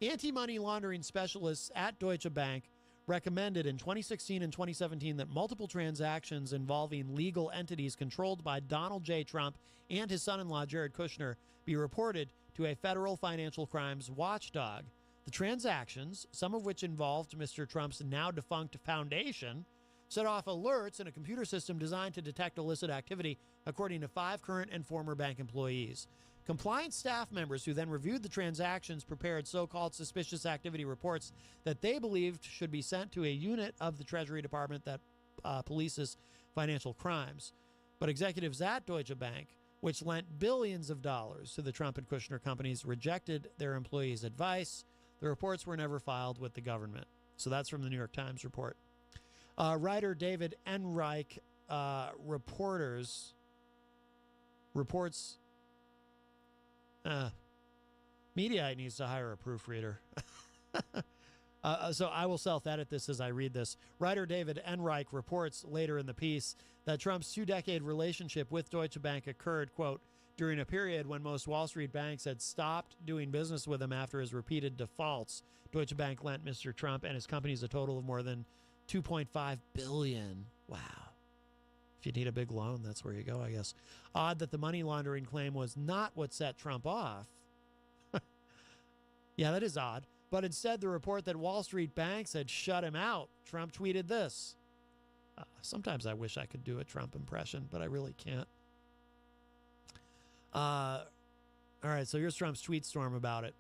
Anti-money laundering specialists at Deutsche Bank recommended in 2016 and 2017 that multiple transactions involving legal entities controlled by Donald J. Trump and his son-in-law Jared Kushner be reported to a federal financial crimes watchdog. The transactions, some of which involved Mr. Trump's now-defunct foundation, set off alerts in a computer system designed to detect illicit activity, according to 5 current and former bank employees. Compliance staff members who then reviewed the transactions prepared so-called suspicious activity reports that they believed should be sent to a unit of the Treasury Department that polices financial crimes. But executives at Deutsche Bank, which lent billions of dollars to the Trump and Kushner companies, rejected their employees' advice. The reports were never filed with the government. So that's from the New York Times report. Writer David Enright reports Mediaite needs to hire a proofreader. So I will self-edit this as I read this. Writer David Enright reports later in the piece that Trump's two-decade relationship with Deutsche Bank occurred, quote, during a period when most Wall Street banks had stopped doing business with him after his repeated defaults. Deutsche Bank lent Mr. Trump and his companies a total of more than $2.5 billion. Wow. If you need a big loan, that's where you go, I guess. Odd that the money laundering claim was not what set Trump off. Yeah, that is odd. But instead, the report that Wall Street banks had shut him out. Trump tweeted this. Sometimes I wish I could do a Trump impression, but I really can't. All right, so here's Trump's tweet storm about it.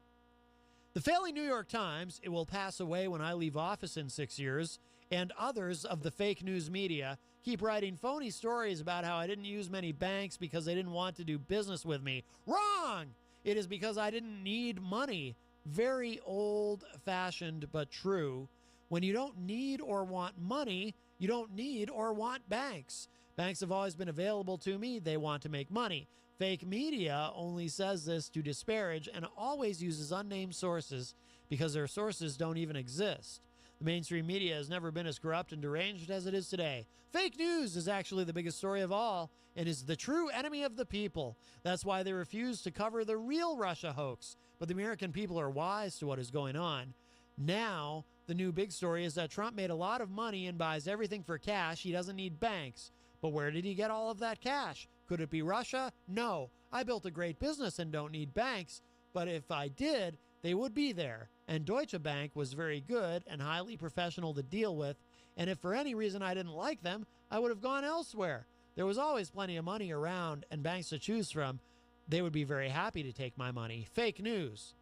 The failing New York Times, it will pass away when I leave office in 6 years, and others of the fake news media keep writing phony stories about how I didn't use many banks because they didn't want to do business with me. Wrong! It is because I didn't need money. Very old-fashioned, but true. When you don't need or want money, you don't need or want banks. Banks have always been available to me. They want to make money. Fake media only says this to disparage and always uses unnamed sources because their sources don't even exist. The mainstream media has never been as corrupt and deranged as it is today. Fake news is actually the biggest story of all and is the true enemy of the people. That's why they refuse to cover the real Russia hoax. But the American people are wise to what is going on. Now, the new big story is that Trump made a lot of money and buys everything for cash. He doesn't need banks. But where did he get all of that cash? Could it be Russia? No. I built a great business and don't need banks. But if I did, they would be there. And Deutsche Bank was very good and highly professional to deal with. And if for any reason I didn't like them, I would have gone elsewhere. There was always plenty of money around and banks to choose from. They would be very happy to take my money. Fake news.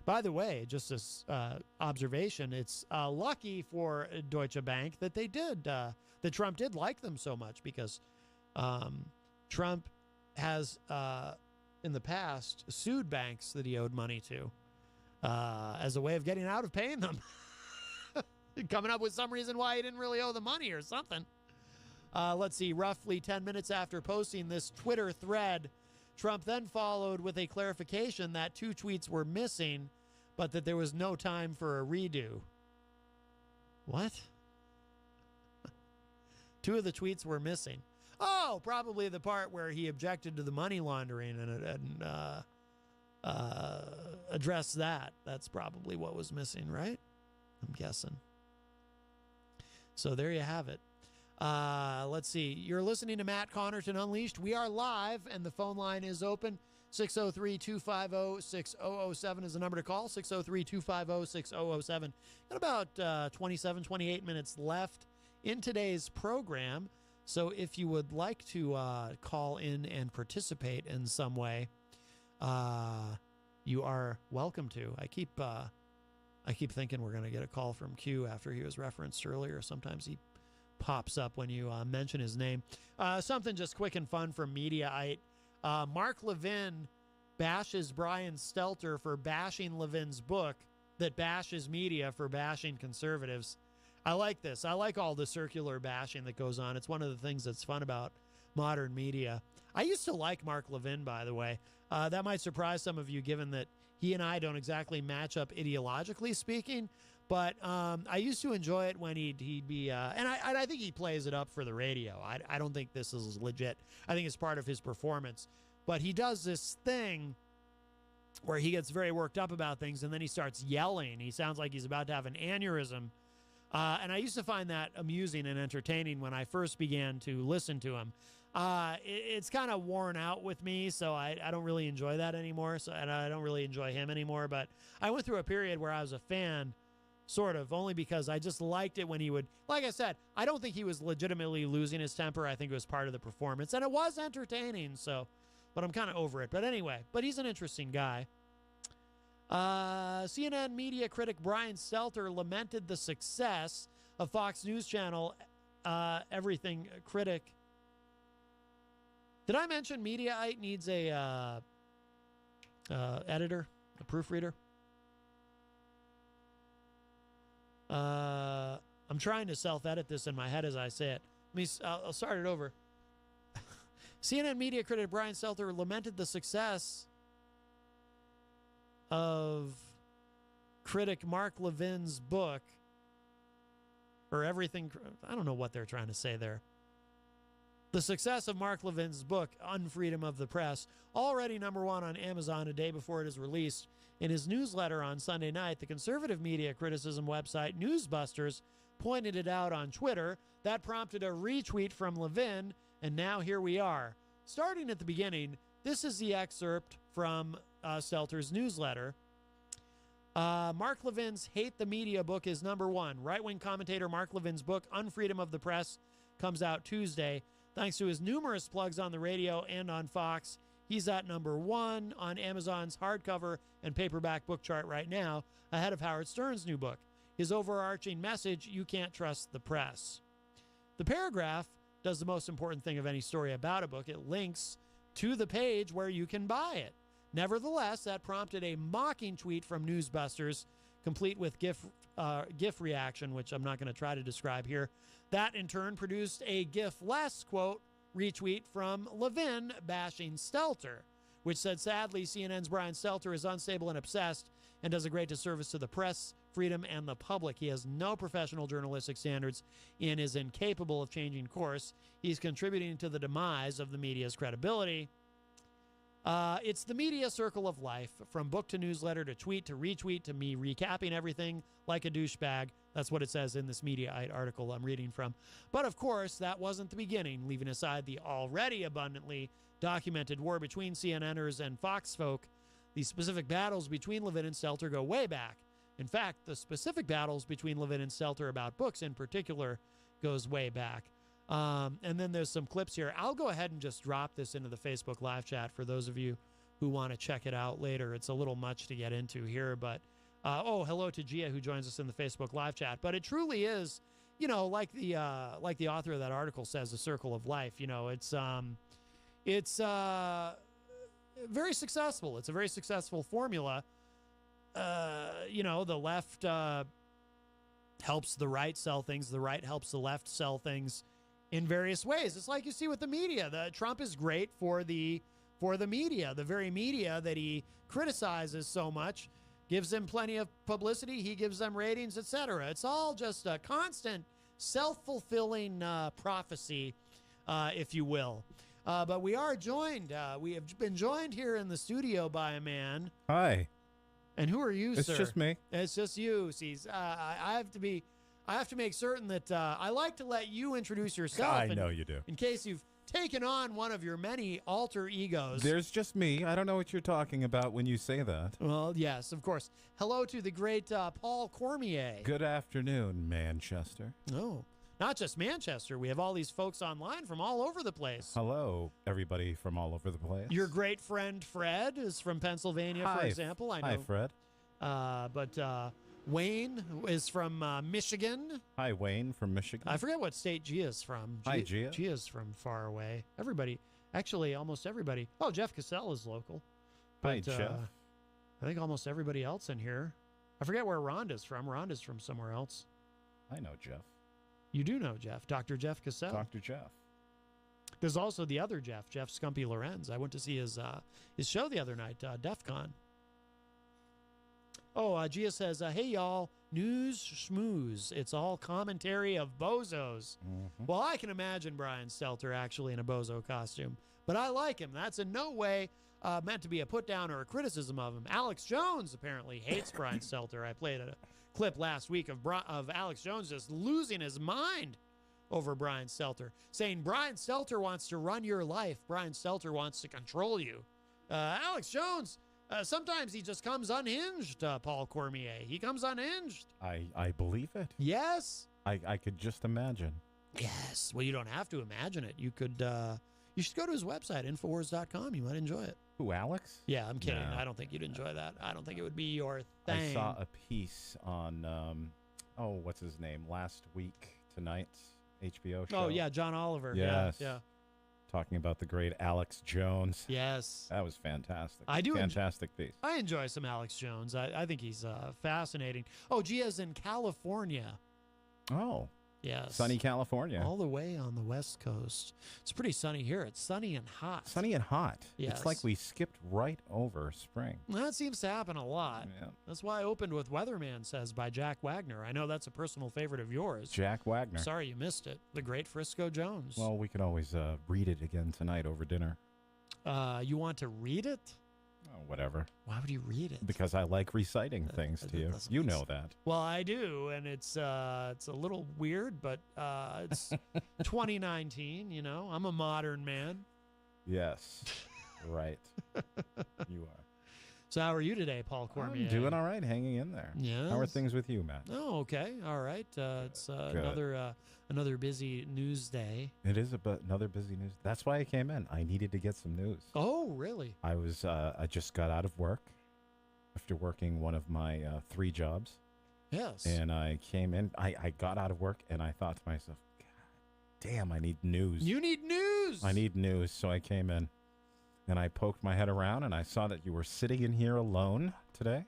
By the way, just as observation, it's lucky for Deutsche Bank that they did, that Trump did like them so much, because Trump has, in the past, sued banks that he owed money to as a way of getting out of paying them. Coming up with some reason why he didn't really owe the money or something. Let's see, roughly 10 minutes after posting this Twitter thread, Trump then followed with a clarification that 2 tweets were missing, but that there was no time for a redo. What? 2 of the tweets were missing. Oh, probably the part where he objected to the money laundering and addressed that. That's probably what was missing, right? I'm guessing. So there you have it. Let's see. You're listening to Matt Connarton Unleashed. We are live, and the phone line is open. 603-250-6007 is the number to call. 603-250-6007. Got about 27, 28 minutes left in today's program. So if you would like to call in and participate in some way, you are welcome to. I keep thinking we're going to get a call from Q after he was referenced earlier. Sometimes he pops up when you mention his name. Something just quick and fun from Mediaite. Mark Levin bashes Brian Stelter for bashing Levin's book that bashes media for bashing conservatives. I like this. I like all the circular bashing that goes on. It's one of the things that's fun about modern media. I used to like Mark Levin, by the way. That might surprise some of you, given that he and I don't exactly match up ideologically speaking. But I used to enjoy it when he'd be, and I think he plays it up for the radio. I don't think this is legit. I think it's part of his performance. But he does this thing where he gets very worked up about things, and then he starts yelling. He sounds like he's about to have an aneurysm. And I used to find that amusing and entertaining when I first began to listen to him. It's kind of worn out with me, so I don't really enjoy that anymore. And I don't really enjoy him anymore. But I went through a period where I was a fan, sort of, only because I just liked it when he would, like I said, I don't think he was legitimately losing his temper. I think it was part of the performance, and it was entertaining, so, but I'm kind of over it. But anyway, but he's an interesting guy. CNN media critic Brian Stelter lamented the success of Fox News Channel Everything critic. Did I mention Mediaite needs a editor, a proofreader? I'm trying to self-edit this in my head as I say it. I'll start it over. CNN media critic Brian Stelter lamented the success of critic Mark Levin's book, or everything. I don't know what they're trying to say there. The success of Mark Levin's book, Unfreedom of the Press, already #1 on Amazon a day before it is released. In his newsletter on Sunday night, the conservative media criticism website Newsbusters pointed it out on Twitter. That prompted a retweet from Levin, and now here we are. Starting at the beginning, this is the excerpt from Stelter's newsletter. Mark Levin's Hate the Media book is #1. Right-wing commentator Mark Levin's book, Unfreedom of the Press, comes out Tuesday. Thanks to his numerous plugs on the radio and on Fox, he's at #1 on Amazon's hardcover and paperback book chart right now, ahead of Howard Stern's new book. His overarching message, you can't trust the press. The paragraph does the most important thing of any story about a book. It links to the page where you can buy it. Nevertheless, that prompted a mocking tweet from Newsbusters, complete with GIF reaction, which I'm not going to try to describe here. That, in turn, produced a GIF-less, quote, retweet from Levin bashing Stelter, which said, sadly, CNN's Brian Stelter is unstable and obsessed and does a great disservice to the press, freedom, and the public. He has no professional journalistic standards and is incapable of changing course. He's contributing to the demise of the media's credibility. It's the media circle of life, from book to newsletter to tweet to retweet to me recapping everything like a douchebag. That's what it says in this Mediaite article I'm reading from. But of course, that wasn't the beginning, leaving aside the already abundantly documented war between CNNers and Fox folk. The specific battles between Levin and Stelter go way back. In fact, the specific battles between Levin and Stelter about books in particular goes way back. And then there's some clips here. I'll go ahead and just drop this into the Facebook live chat for those of you who want to check it out later. It's a little much to get into here, but hello to Gia who joins us in the Facebook live chat. But it truly is, like the author of that article says, a circle of life. It's very successful. It's a very successful formula. The left helps the right sell things. The right helps the left sell things in various ways. It's like you see with the media. Trump is great for the media. The very media that he criticizes so much gives them plenty of publicity. He gives them ratings, etc. It's all just a constant self-fulfilling prophecy, if you will. But we are joined. We have been joined here in the studio by a man. Hi. And who are you, sir? It's just me. It's just you. See, I have to make certain that I like to let you introduce yourself. I know you do. In case you've taken on one of your many alter egos. There's just me. I don't know what you're talking about when you say that. Well, yes, of course. Hello to the great Paul Cormier. Good afternoon, Manchester. Oh, not just Manchester. We have all these folks online from all over the place. Hello, everybody from all over the place. Your great friend Fred is from Pennsylvania, for example. I know. Hi, Fred. But Wayne is from Michigan. Hi, Wayne from Michigan. I forget what state Gia's from. Hi, Gia. Gia's from far away. Everybody, actually, almost everybody. Oh, Jeff Cassell is local. But, Hi, Jeff. I think almost everybody else in here. I forget where Rhonda's from. Rhonda's from somewhere else. I know Jeff. You do know Jeff, Dr. Jeff Cassell. Dr. Jeff. There's also the other Jeff Scumpy Lorenz. I went to see his show the other night, DEF CON. Oh, Gia says, hey, y'all, news schmooze. It's all commentary of bozos. Mm-hmm. Well, I can imagine Brian Stelter actually in a bozo costume, but I like him. That's in no way meant to be a put-down or a criticism of him. Alex Jones apparently hates Brian Stelter. I played a clip last week of Alex Jones just losing his mind over Brian Stelter, saying Brian Stelter wants to run your life. Brian Stelter wants to control you. Alex Jones... sometimes he just comes unhinged, Paul Cormier. He comes unhinged. I believe it. Yes. I could just imagine. Yes. Well, you don't have to imagine it. You could. You should go to his website, Infowars.com. You might enjoy it. Who, Alex? Yeah, I'm kidding. No. I don't think you'd enjoy that. I don't think it would be your thing. I saw a piece on, what's his name? Last week, tonight's HBO show. Oh, yeah, John Oliver. Yes. Yeah. talking about the great Alex Jones. Yes. That was fantastic. I do Fantastic piece. I enjoy some Alex Jones. I think he's fascinating. Oh, Gia's in California. Oh. Yes. Sunny California. All the way on the West Coast. It's pretty sunny here. It's sunny and hot. Sunny and hot. Yes. It's like we skipped right over spring. That seems to happen a lot. Yeah. That's why I opened with Weatherman Says by Jack Wagner. I know that's a personal favorite of yours. Jack Wagner. Sorry you missed it. The great Frisco Jones. Well, we could always read it again tonight over dinner. You want to read it? Oh, whatever. Why would you read it? Because I like reciting things to you. You know that. Well, I do, and it's a little weird, but it's 2019. You know, I'm a modern man. Yes, right. You are. So, how are you today, Paul Cormier? I'm doing all right, hanging in there. Yes. How are things with you, Matt? Oh, okay, all right. It's another busy news day. It is another busy news. That's why I came in. I needed to get some news. Oh, really? I just got out of work after working one of my 3 jobs. Yes. And I came in. I got out of work and I thought to myself, God damn, I need news. You need news. I need news. So I came in and I poked my head around and I saw that you were sitting in here alone today.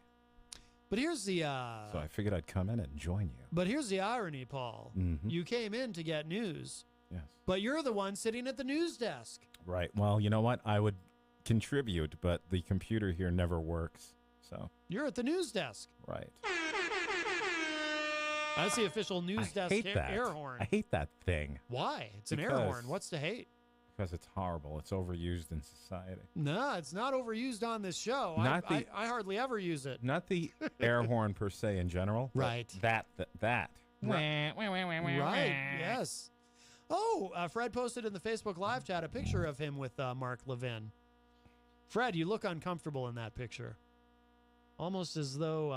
But here's the so I figured I'd come in and join you. But here's the irony, Paul. Mhm. You came in to get news. Yes. But you're the one sitting at the news desk. Right. Well, you know what? I would contribute, but the computer here never works. So You're at the news desk. right. That's the official news I desk hate that. air horn. I hate that thing. Why? It's an air Because- horn. What's to hate? Because it's horrible. It's overused in society. No, it's not overused on this show. Not I hardly ever use it. Not the air horn per se in general. but Right. That. Right. Yes. Oh, Fred posted in the Facebook live chat a picture of him with Mark Levin. Fred, you look uncomfortable in that picture. Almost as though...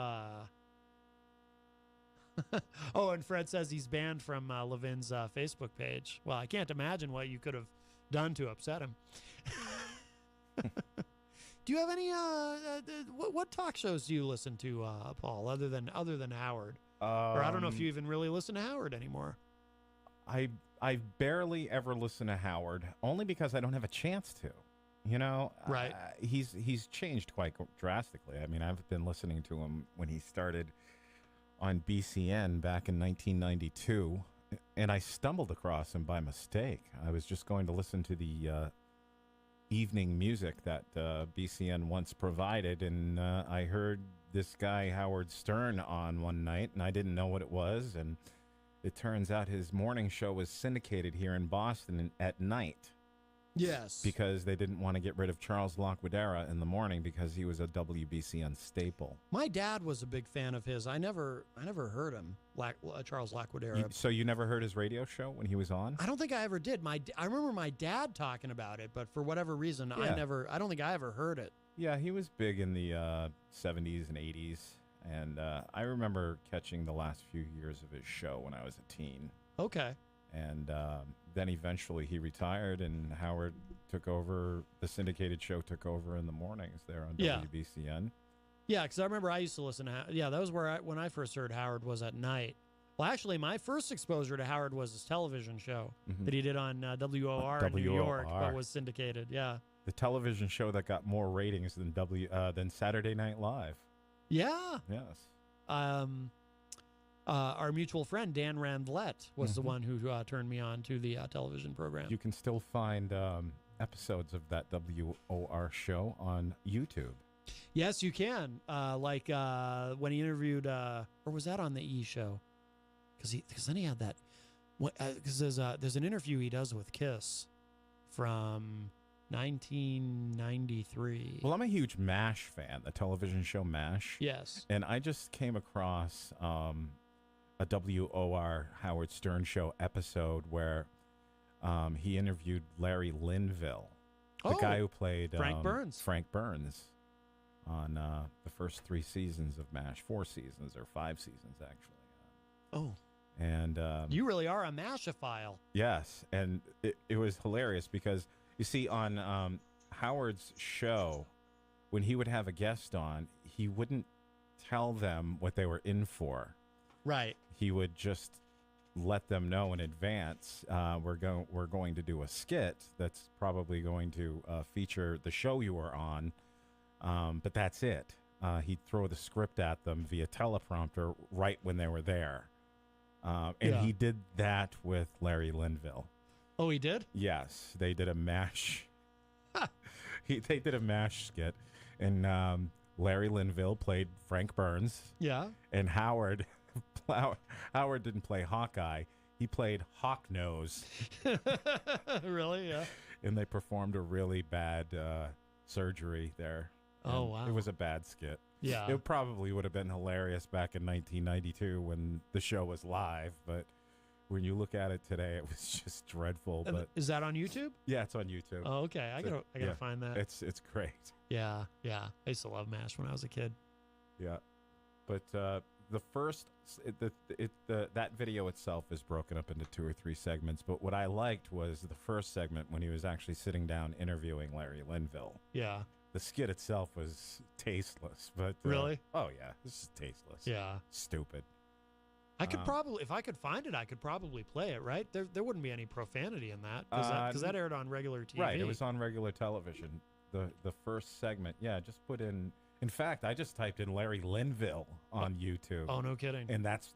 Oh, and Fred says he's banned from Levin's Facebook page. Well, I can't imagine what you could have done to upset him. Do you have any what talk shows do you listen to, Paul, other than Howard? Or I don't know if you even really listen to Howard anymore. I barely ever listen to Howard, only because I don't have a chance to. You know, right? He's changed quite drastically. I mean, I've been listening to him when he started on BCN back in 1992, and I stumbled across him by mistake. I was just going to listen to the evening music that BCN once provided, and I heard this guy Howard Stern on one night, and I didn't know what it was, and it turns out his morning show was syndicated here in Boston at night. Yes. Because they didn't want to get rid of Charles Laquadera in the morning because he was a WBCN staple. My dad was a big fan of his. I never heard him, Charles Laquadera. So you never heard his radio show when he was on? I don't think I ever did. I remember my dad talking about it, but for whatever reason, Yeah. I don't think I ever heard it. Yeah, he was big in the 70s and 80s, and I remember catching the last few years of his show when I was a teen. Okay. And then eventually he retired, and Howard took over. The syndicated show took over in the mornings there on Yeah. WBCN. Yeah, because I remember I used to listen to that was where when I first heard Howard was at night. Well, actually, my first exposure to Howard was his television show that he did on WOR in New York, but was syndicated. Yeah. The television show that got more ratings than Saturday Night Live. Yeah. Yes. Our mutual friend Dan Randlett was the one who turned me on to the television program. You can still find episodes of that WOR show on YouTube. Yes, you can. Like when he interviewed, or was that on the E show? Because then he had that. Because there's an interview he does with Kiss from 1993. Well, I'm a huge MASH fan, the television show MASH. Yes. And I just came across a WOR Howard Stern show episode where he interviewed Larry Linville, the guy who played Frank Burns. Frank Burns on the first 3 seasons of MASH, 4 seasons or 5 seasons actually. Oh. And you really are a MASHophile. Yes, and it was hilarious because you see on Howard's show, when he would have a guest on, he wouldn't tell them what they were in for. Right. He would just let them know in advance we're going to do a skit that's probably going to feature the show you were on, but that's it. He'd throw the script at them via teleprompter right when they were there, and he did that with Larry Linville. Oh, he did? Yes, they did a MASH. They did a MASH skit, and Larry Linville played Frank Burns. Yeah, and Howard didn't play Hawkeye. He played Hawknose. Really? Yeah. And they performed a really bad surgery there. Oh, And wow. It was a bad skit. Yeah. It probably would have been hilarious back in 1992 when the show was live, but when you look at it today, it was just dreadful. And But is that on YouTube? yeah, it's on YouTube. Oh, okay. I gotta yeah, find that. It's great. Yeah. I used to love MASH when I was a kid. Yeah, but the first that video itself is broken up into 2 or 3 segments. But what I liked was the first segment when he was actually sitting down interviewing Larry Linville. Yeah. The skit itself was tasteless, but Really? Oh yeah, this is tasteless. Yeah. Stupid. I could probably, if I could find it, I could probably play it. Right? There wouldn't be any profanity in that because that aired on regular TV. Right, it was on regular television. The first segment, yeah. Just put in. In fact, I just typed in Larry Linville on YouTube. Oh, no kidding. And that's,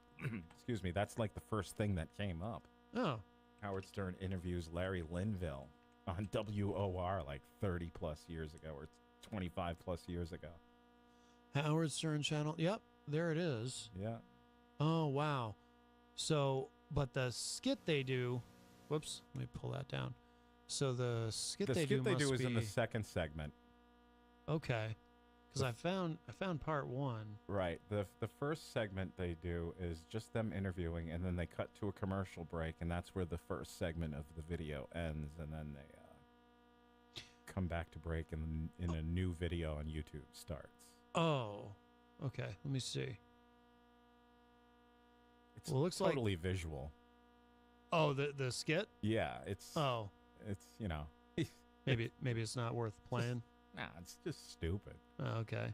excuse me, that's like the first thing that came up. Oh. Howard Stern interviews Larry Linville on WOR like 30 plus years ago or 25 plus years ago. Howard Stern channel. Yep, there it is. Yeah. Oh, wow. So, but the skit they do, whoops, let me pull that down. So the skit they do must is in the be- second segment. Okay. Because I found part 1. Right. The first segment they do is just them interviewing, and then they cut to a commercial break, and that's where the first segment of the video ends, and then they come back to break, and in a new video on YouTube starts. Oh, okay. Let me see. It's Well, it looks totally visual. Oh, the skit? Yeah, it's you know maybe it's not worth playing. Nah, it's just stupid. Oh, okay.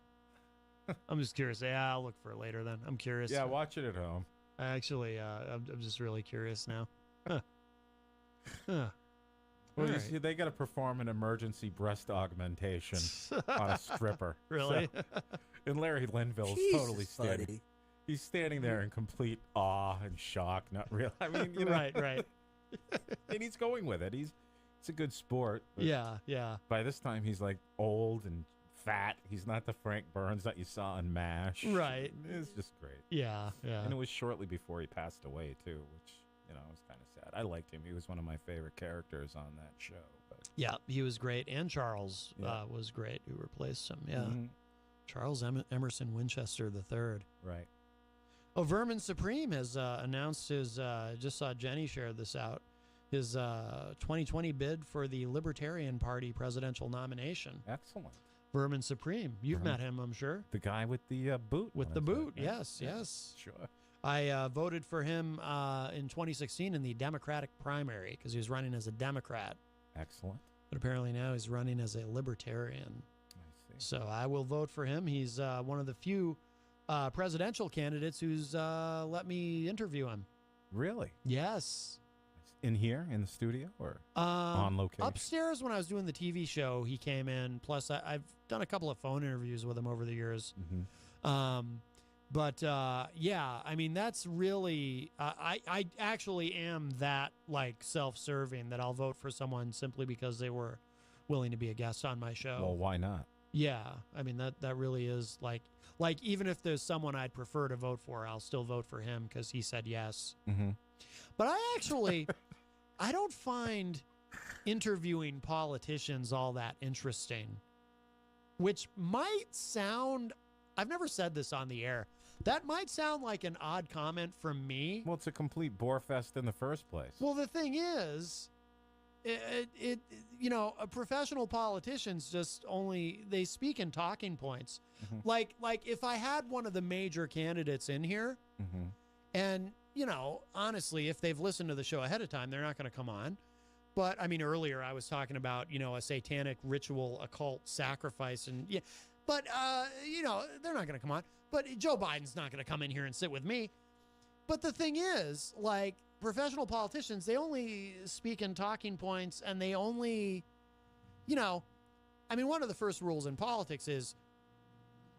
I'm just curious. Yeah, I'll look for it later then. I'm curious. Yeah, watch it at home. Actually, I'm just really curious now. Huh. Well, All you right. see, they got to perform an emergency breast augmentation on a stripper. Really? So- and Larry Linville's Jesus, totally standing. buddy. He's standing there in complete awe and shock. Not real. I mean, you know, Right. and he's going with it. It's a good sport. but Yeah. By this time, he's like old and fat. He's not the Frank Burns that you saw in MASH. Right. It's just great. Yeah. And it was shortly before he passed away too, which was kind of sad. I liked him. He was one of my favorite characters on that show. But Yeah, he was great. And Charles Yeah. was great, who replaced him. Yeah. Mhm. Charles Emerson Winchester III. Right. Oh, Vermin Supreme has announced his, just saw Jenny share this out, his 2020 bid for the Libertarian Party presidential nomination. Excellent. Vermin Supreme. You've Mhm. met him, I'm sure. The guy with the boot. With on the his boot, head, right? yes. Sure. I voted for him in 2016 in the Democratic primary because he was running as a Democrat. Excellent. But apparently now he's running as a Libertarian. I see. So I will vote for him. He's one of the few presidential candidates who's let me interview him. Really? Yes. In here, in the studio, or on location? Upstairs when I was doing the TV show, he came in. Plus, I've done a couple of phone interviews with him over the years. Mm-hmm. But yeah, I mean, that's really, I actually am that like self-serving that I'll vote for someone simply because they were willing to be a guest on my show. Well, why not? Yeah, I mean, that really is like even if there's someone I'd prefer to vote for, I'll still vote for him because he said yes. Mm-hmm. But I actually, I don't find interviewing politicians all that interesting, which might sound, I've never said this on the air, that might sound like an odd comment from me. Well, it's a complete bore fest in the first place. Well, the thing is, professional politicians just they speak in talking points. Mhm. Like if I had one of the major candidates in here, Mm-hmm. and honestly, if they've listened to the show ahead of time, they're not going to come on. But I mean, earlier I was talking about a satanic ritual, occult sacrifice, and yeah, but they're not going to come on. But Joe Biden's not going to come in here and sit with me. But the thing is, like, professional politicians, they only speak in talking points, and they only, I mean, one of the first rules in politics is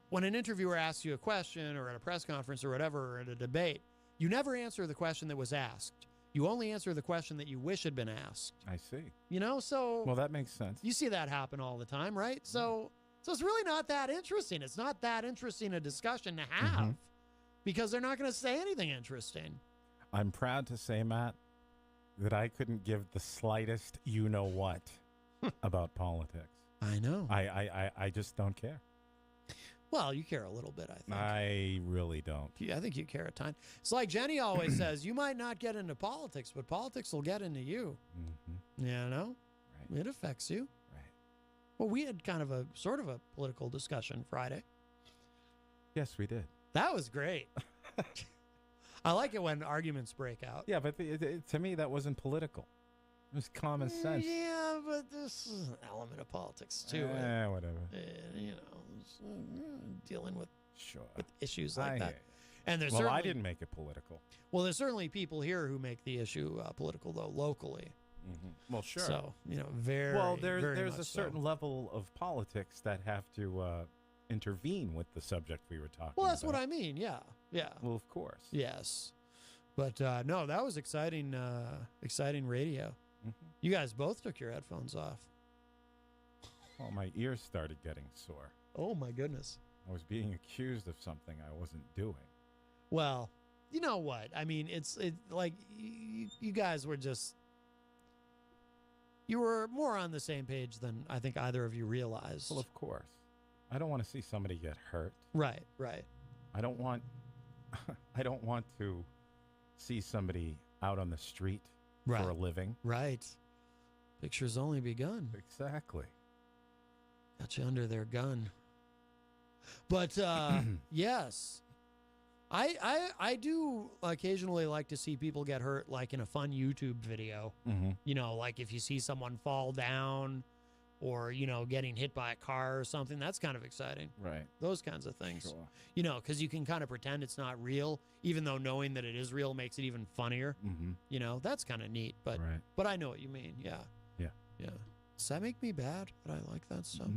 when an interviewer asks you a question or at a press conference or whatever, or at a debate, you never answer the question that was asked. You only answer the question that you wish had been asked. I see. So... Well, that makes sense. You see that happen all the time, right? So it's really not that interesting. It's not that interesting a discussion to have because they're not going to say anything interesting. I'm proud to say, Matt, that I couldn't give the slightest you-know-what about politics. I know. I just don't care. Well, you care a little bit, I think. I really don't. I think you care a ton. It's like Jenny always says, you might not get into politics, but politics will get into you. Right. It affects you. Right. Well, we had kind of a sort of a political discussion Friday. Yes, we did. That was great. I like it when arguments break out. Yeah, but to me, that wasn't political. It was common sense. Yeah, but this is an element of politics, too. Whatever. Dealing with, sure. with issues like that. And there's I didn't make it political. Well, there's certainly people here who make the issue political, though, locally. Well, sure. So, very, well, very there's much a certain level of politics that have to intervene with the subject we were talking about. Well, that's what I mean. Yeah. Well, of course. Yes. But no, that was exciting, exciting radio. You guys both took your headphones off. Well, my ears started getting sore. Oh, my goodness. I was being accused of something I wasn't doing. Well, you know what? I mean, it's like you guys were just... You were more on the same page than I think either of you realized. Well, of course. I don't want to see somebody get hurt. Right. I don't want to see somebody out on the street for a living. Right. Picture's only begun. Exactly. Got you under their gun. But yes, I do occasionally like to see people get hurt, like in a fun YouTube video. Like if you see someone fall down or, getting hit by a car or something, that's kind of exciting. Right. Those kinds of things. Sure. Because you can kind of pretend it's not real, even though knowing that it is real makes it even funnier. That's kind of neat. But I know what you mean. Yeah. Does that make me bad that I like that stuff?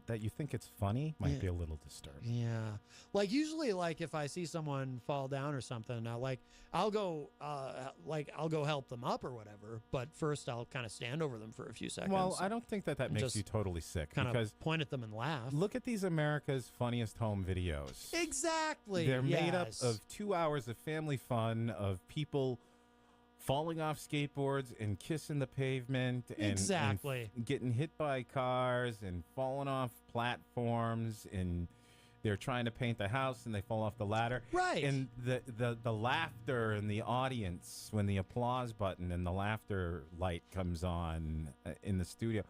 That you think it's funny might be a little disturbing. Yeah. Like usually, like if I see someone fall down or something, I'll go help them up or whatever. But first, I'll kind of stand over them for a few seconds. Well, I don't think that makes you totally sick. Because point at them and laugh. Look at these America's Funniest Home Videos. Exactly. They're made up of 2 hours of family fun, of people falling off skateboards and kissing the pavement and getting hit by cars and falling off platforms, and they're trying to paint the house and they fall off the ladder. Right. And the laughter in the audience when the applause button and the laughter light comes on in the studio.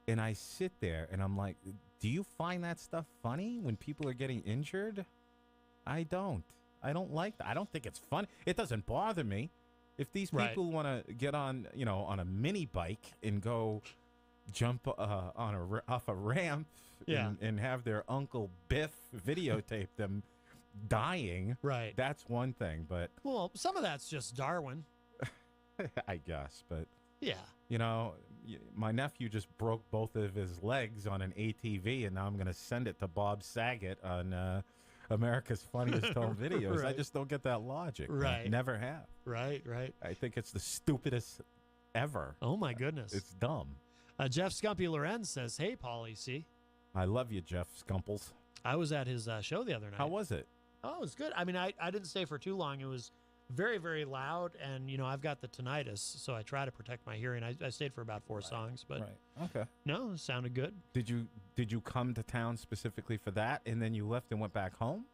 And I sit there and I'm like, do you find that stuff funny when people are getting injured? I don't like that. I don't think it's funny. It doesn't bother me. If these people want to get on, on a mini bike and go jump off a ramp and have their Uncle Biff videotape them dying, that's one thing. But some of that's just Darwin, I guess. But yeah, my nephew just broke both of his legs on an ATV, and now I'm going to send it to Bob Saget on America's Funniest Home Videos. I just don't get that logic. Right. I never have. Right. I think it's the stupidest ever. Oh, my goodness. It's dumb. Jeff Scumpy Lorenz says, hey, Paulie C. I love you, Jeff Scumples. I was at his show the other night. How was it? Oh, it was good. I mean, I didn't stay for too long. It was very, very loud, and, I've got the tinnitus, so I try to protect my hearing. I stayed for about 4 songs, but okay. No, it sounded good. Did you come to town specifically for that, and then you left and went back home?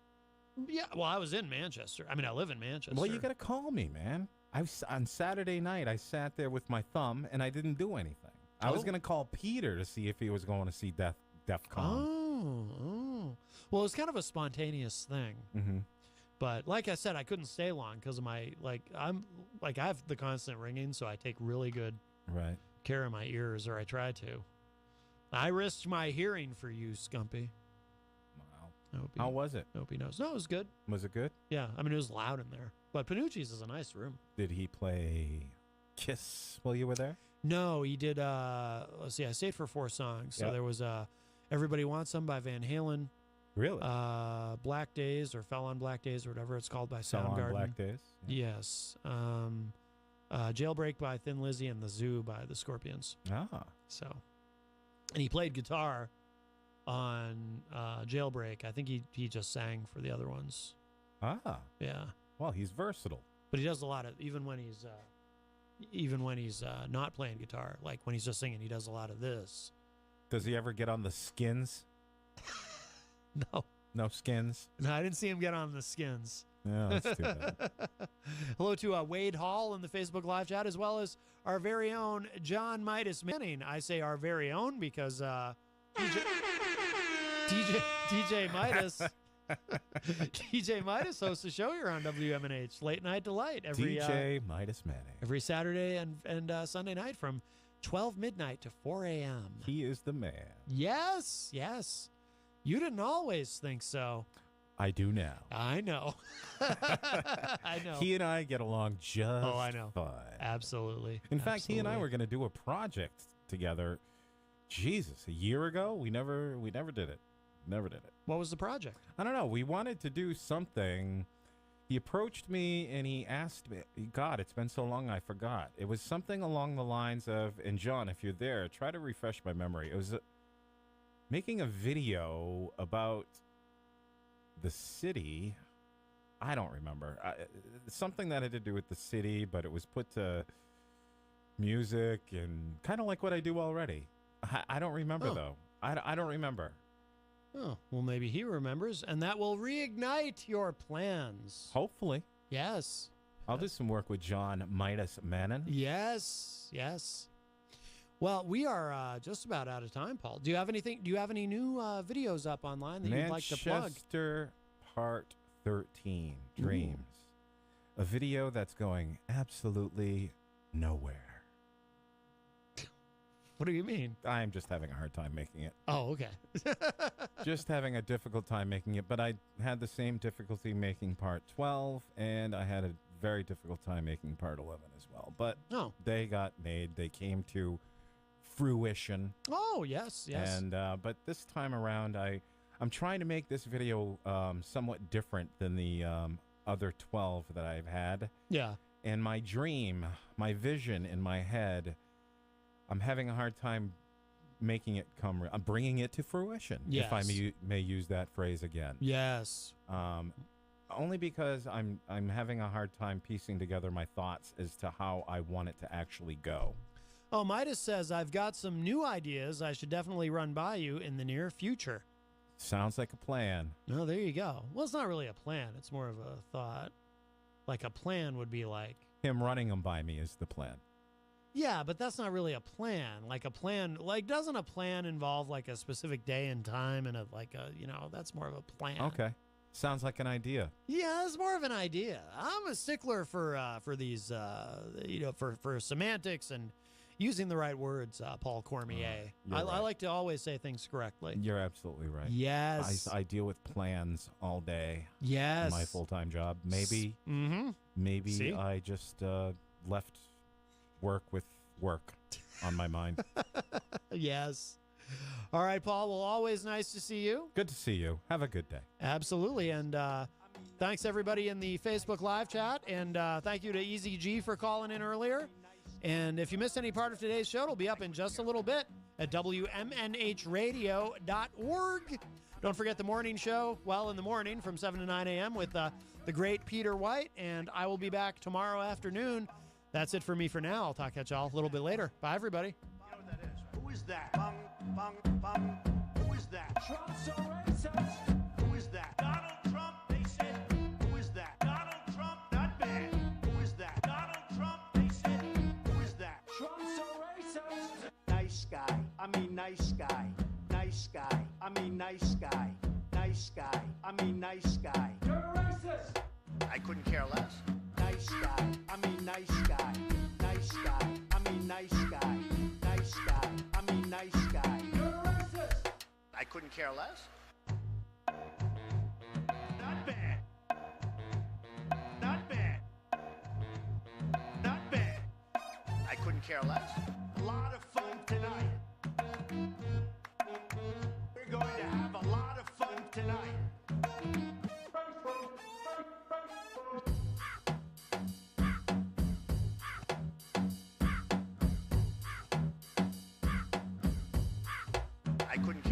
Yeah, well, I was in Manchester. I mean, I live in Manchester. Well, you got to call me, man. On Saturday night, I sat there with my thumb, and I didn't do anything. I was going to call Peter to see if he was going to see DEF CON. Oh. Well, it was kind of a spontaneous thing. Mm-hmm. But like I said, I couldn't stay long because of my, I have the constant ringing, so I take really good care of my ears, or I try to. I risked my hearing for you, Scumpy. Wow. How was it? I hope he knows. No, it was good. Was it good? Yeah, I mean, it was loud in there. But Panucci's is a nice room. Did he play Kiss while you were there? No, he did, let's see, I stayed for 4 songs. So Yep. there was Everybody Wants Some by Van Halen. Really? Black Days or Fell on Black Days or whatever it's called by Fell on Soundgarden. Black Days? Yes. Jailbreak by Thin Lizzy and The Zoo by the Scorpions. Ah. So, and he played guitar on Jailbreak. I think he just sang for the other ones. Ah. Yeah. Well, he's versatile. But he does a lot of, even when he's not playing guitar, like when he's just singing, he does a lot of this. Does he ever get on the Skins? No. No Skins? No, I didn't see him get on the Skins. No, that's too bad. Hello to Wade Hall in the Facebook live chat, as well as our very own John Midas Manning. I say our very own because DJ Midas DJ Midas hosts a show here on WMNH, Late Night Delight, DJ Midas Manning. every Saturday and Sunday night from 12 midnight to 4 a.m. He is the man. Yes, yes. You didn't always think so. I do now. I know. I know. He and I get along just I know. fine. Absolutely. In fact, he and I Absolutely. were going to do a project together. Jesus, a year ago? We never did it. Never did it. What was the project? I don't know. We wanted to do something. He approached me and he asked me, God, it's been so long I forgot. It was something along the lines of, and John, if you're there, try to refresh my memory. It was making a video about the city. I don't remember. Something that had to do with the city, but it was put to music and kind of like what I do already. I don't remember, though. I don't remember. Oh, well, maybe he remembers, and that will reignite your plans. Hopefully. Yes. I'll do some work with John Midas Manning. Yes, yes. Well, we are just about out of time, Paul. Do you have anything? Do you have any new videos up online that you'd like to plug? Manchester Part 13, Dreams. A video that's going absolutely nowhere. What do you mean? I'm just having a hard time making it. Oh, okay. Just having a difficult time making it, but I had the same difficulty making Part 12, and I had a very difficult time making Part 11 as well. But they got made. They came to fruition. Oh, yes, yes. And but this time around, I'm trying to make this video somewhat different than the other 12 that I've had. Yeah. And my dream, my vision in my head, I'm having a hard time making it come. I'm bringing it to fruition, if I may use that phrase again. Yes. Only because I'm having a hard time piecing together my thoughts as to how I want it to actually go. Oh, Midas says, I've got some new ideas I should definitely run by you in the near future. Sounds like a plan. No, there you go. Well, it's not really a plan. It's more of a thought. Like a plan would be like... Him running them by me is the plan. Yeah, but that's not really a plan. Like a plan, like doesn't a plan involve like a specific day and time and that's more of a plan. Okay. Sounds like an idea. Yeah, it's more of an idea. I'm a stickler for these, for semantics and using the right words, Paul Cormier. I like to always say things correctly. You're absolutely right. Yes. I deal with plans all day. Yes. My full-time job. Maybe See? I just left work with work on my mind. Yes. All right, Paul. Well, always nice to see you. Good to see you. Have a good day. Absolutely. And thanks, everybody, in the Facebook Live chat. And thank you to Easy G for calling in earlier. And if you missed any part of today's show, it'll be up in just a little bit at WMNHradio.org. Don't forget the morning show, well, in the morning from 7 to 9 a.m. with the great Peter White. And I will be back tomorrow afternoon. That's it for me for now. I'll talk at y'all a little bit later. Bye, everybody. Who is that? Bung, bung, bung. Who is that? Trump's so racist. Who is that? Donald Trump, they said. Who is that? Donald Trump, not bad. Who is that? Donald Trump, they said. Who is that? Trump's so racist. Nice guy. I mean nice guy. Nice guy. I mean nice guy. Nice guy. I mean nice guy. You're a racist. I couldn't care less. Nice guy. I mean nice guy. Nice guy. I mean nice guy. Nice guy. I mean nice guy. You're a racist. I couldn't care less. care less. A lot of fun tonight. We're going to have a lot of fun tonight. I couldn't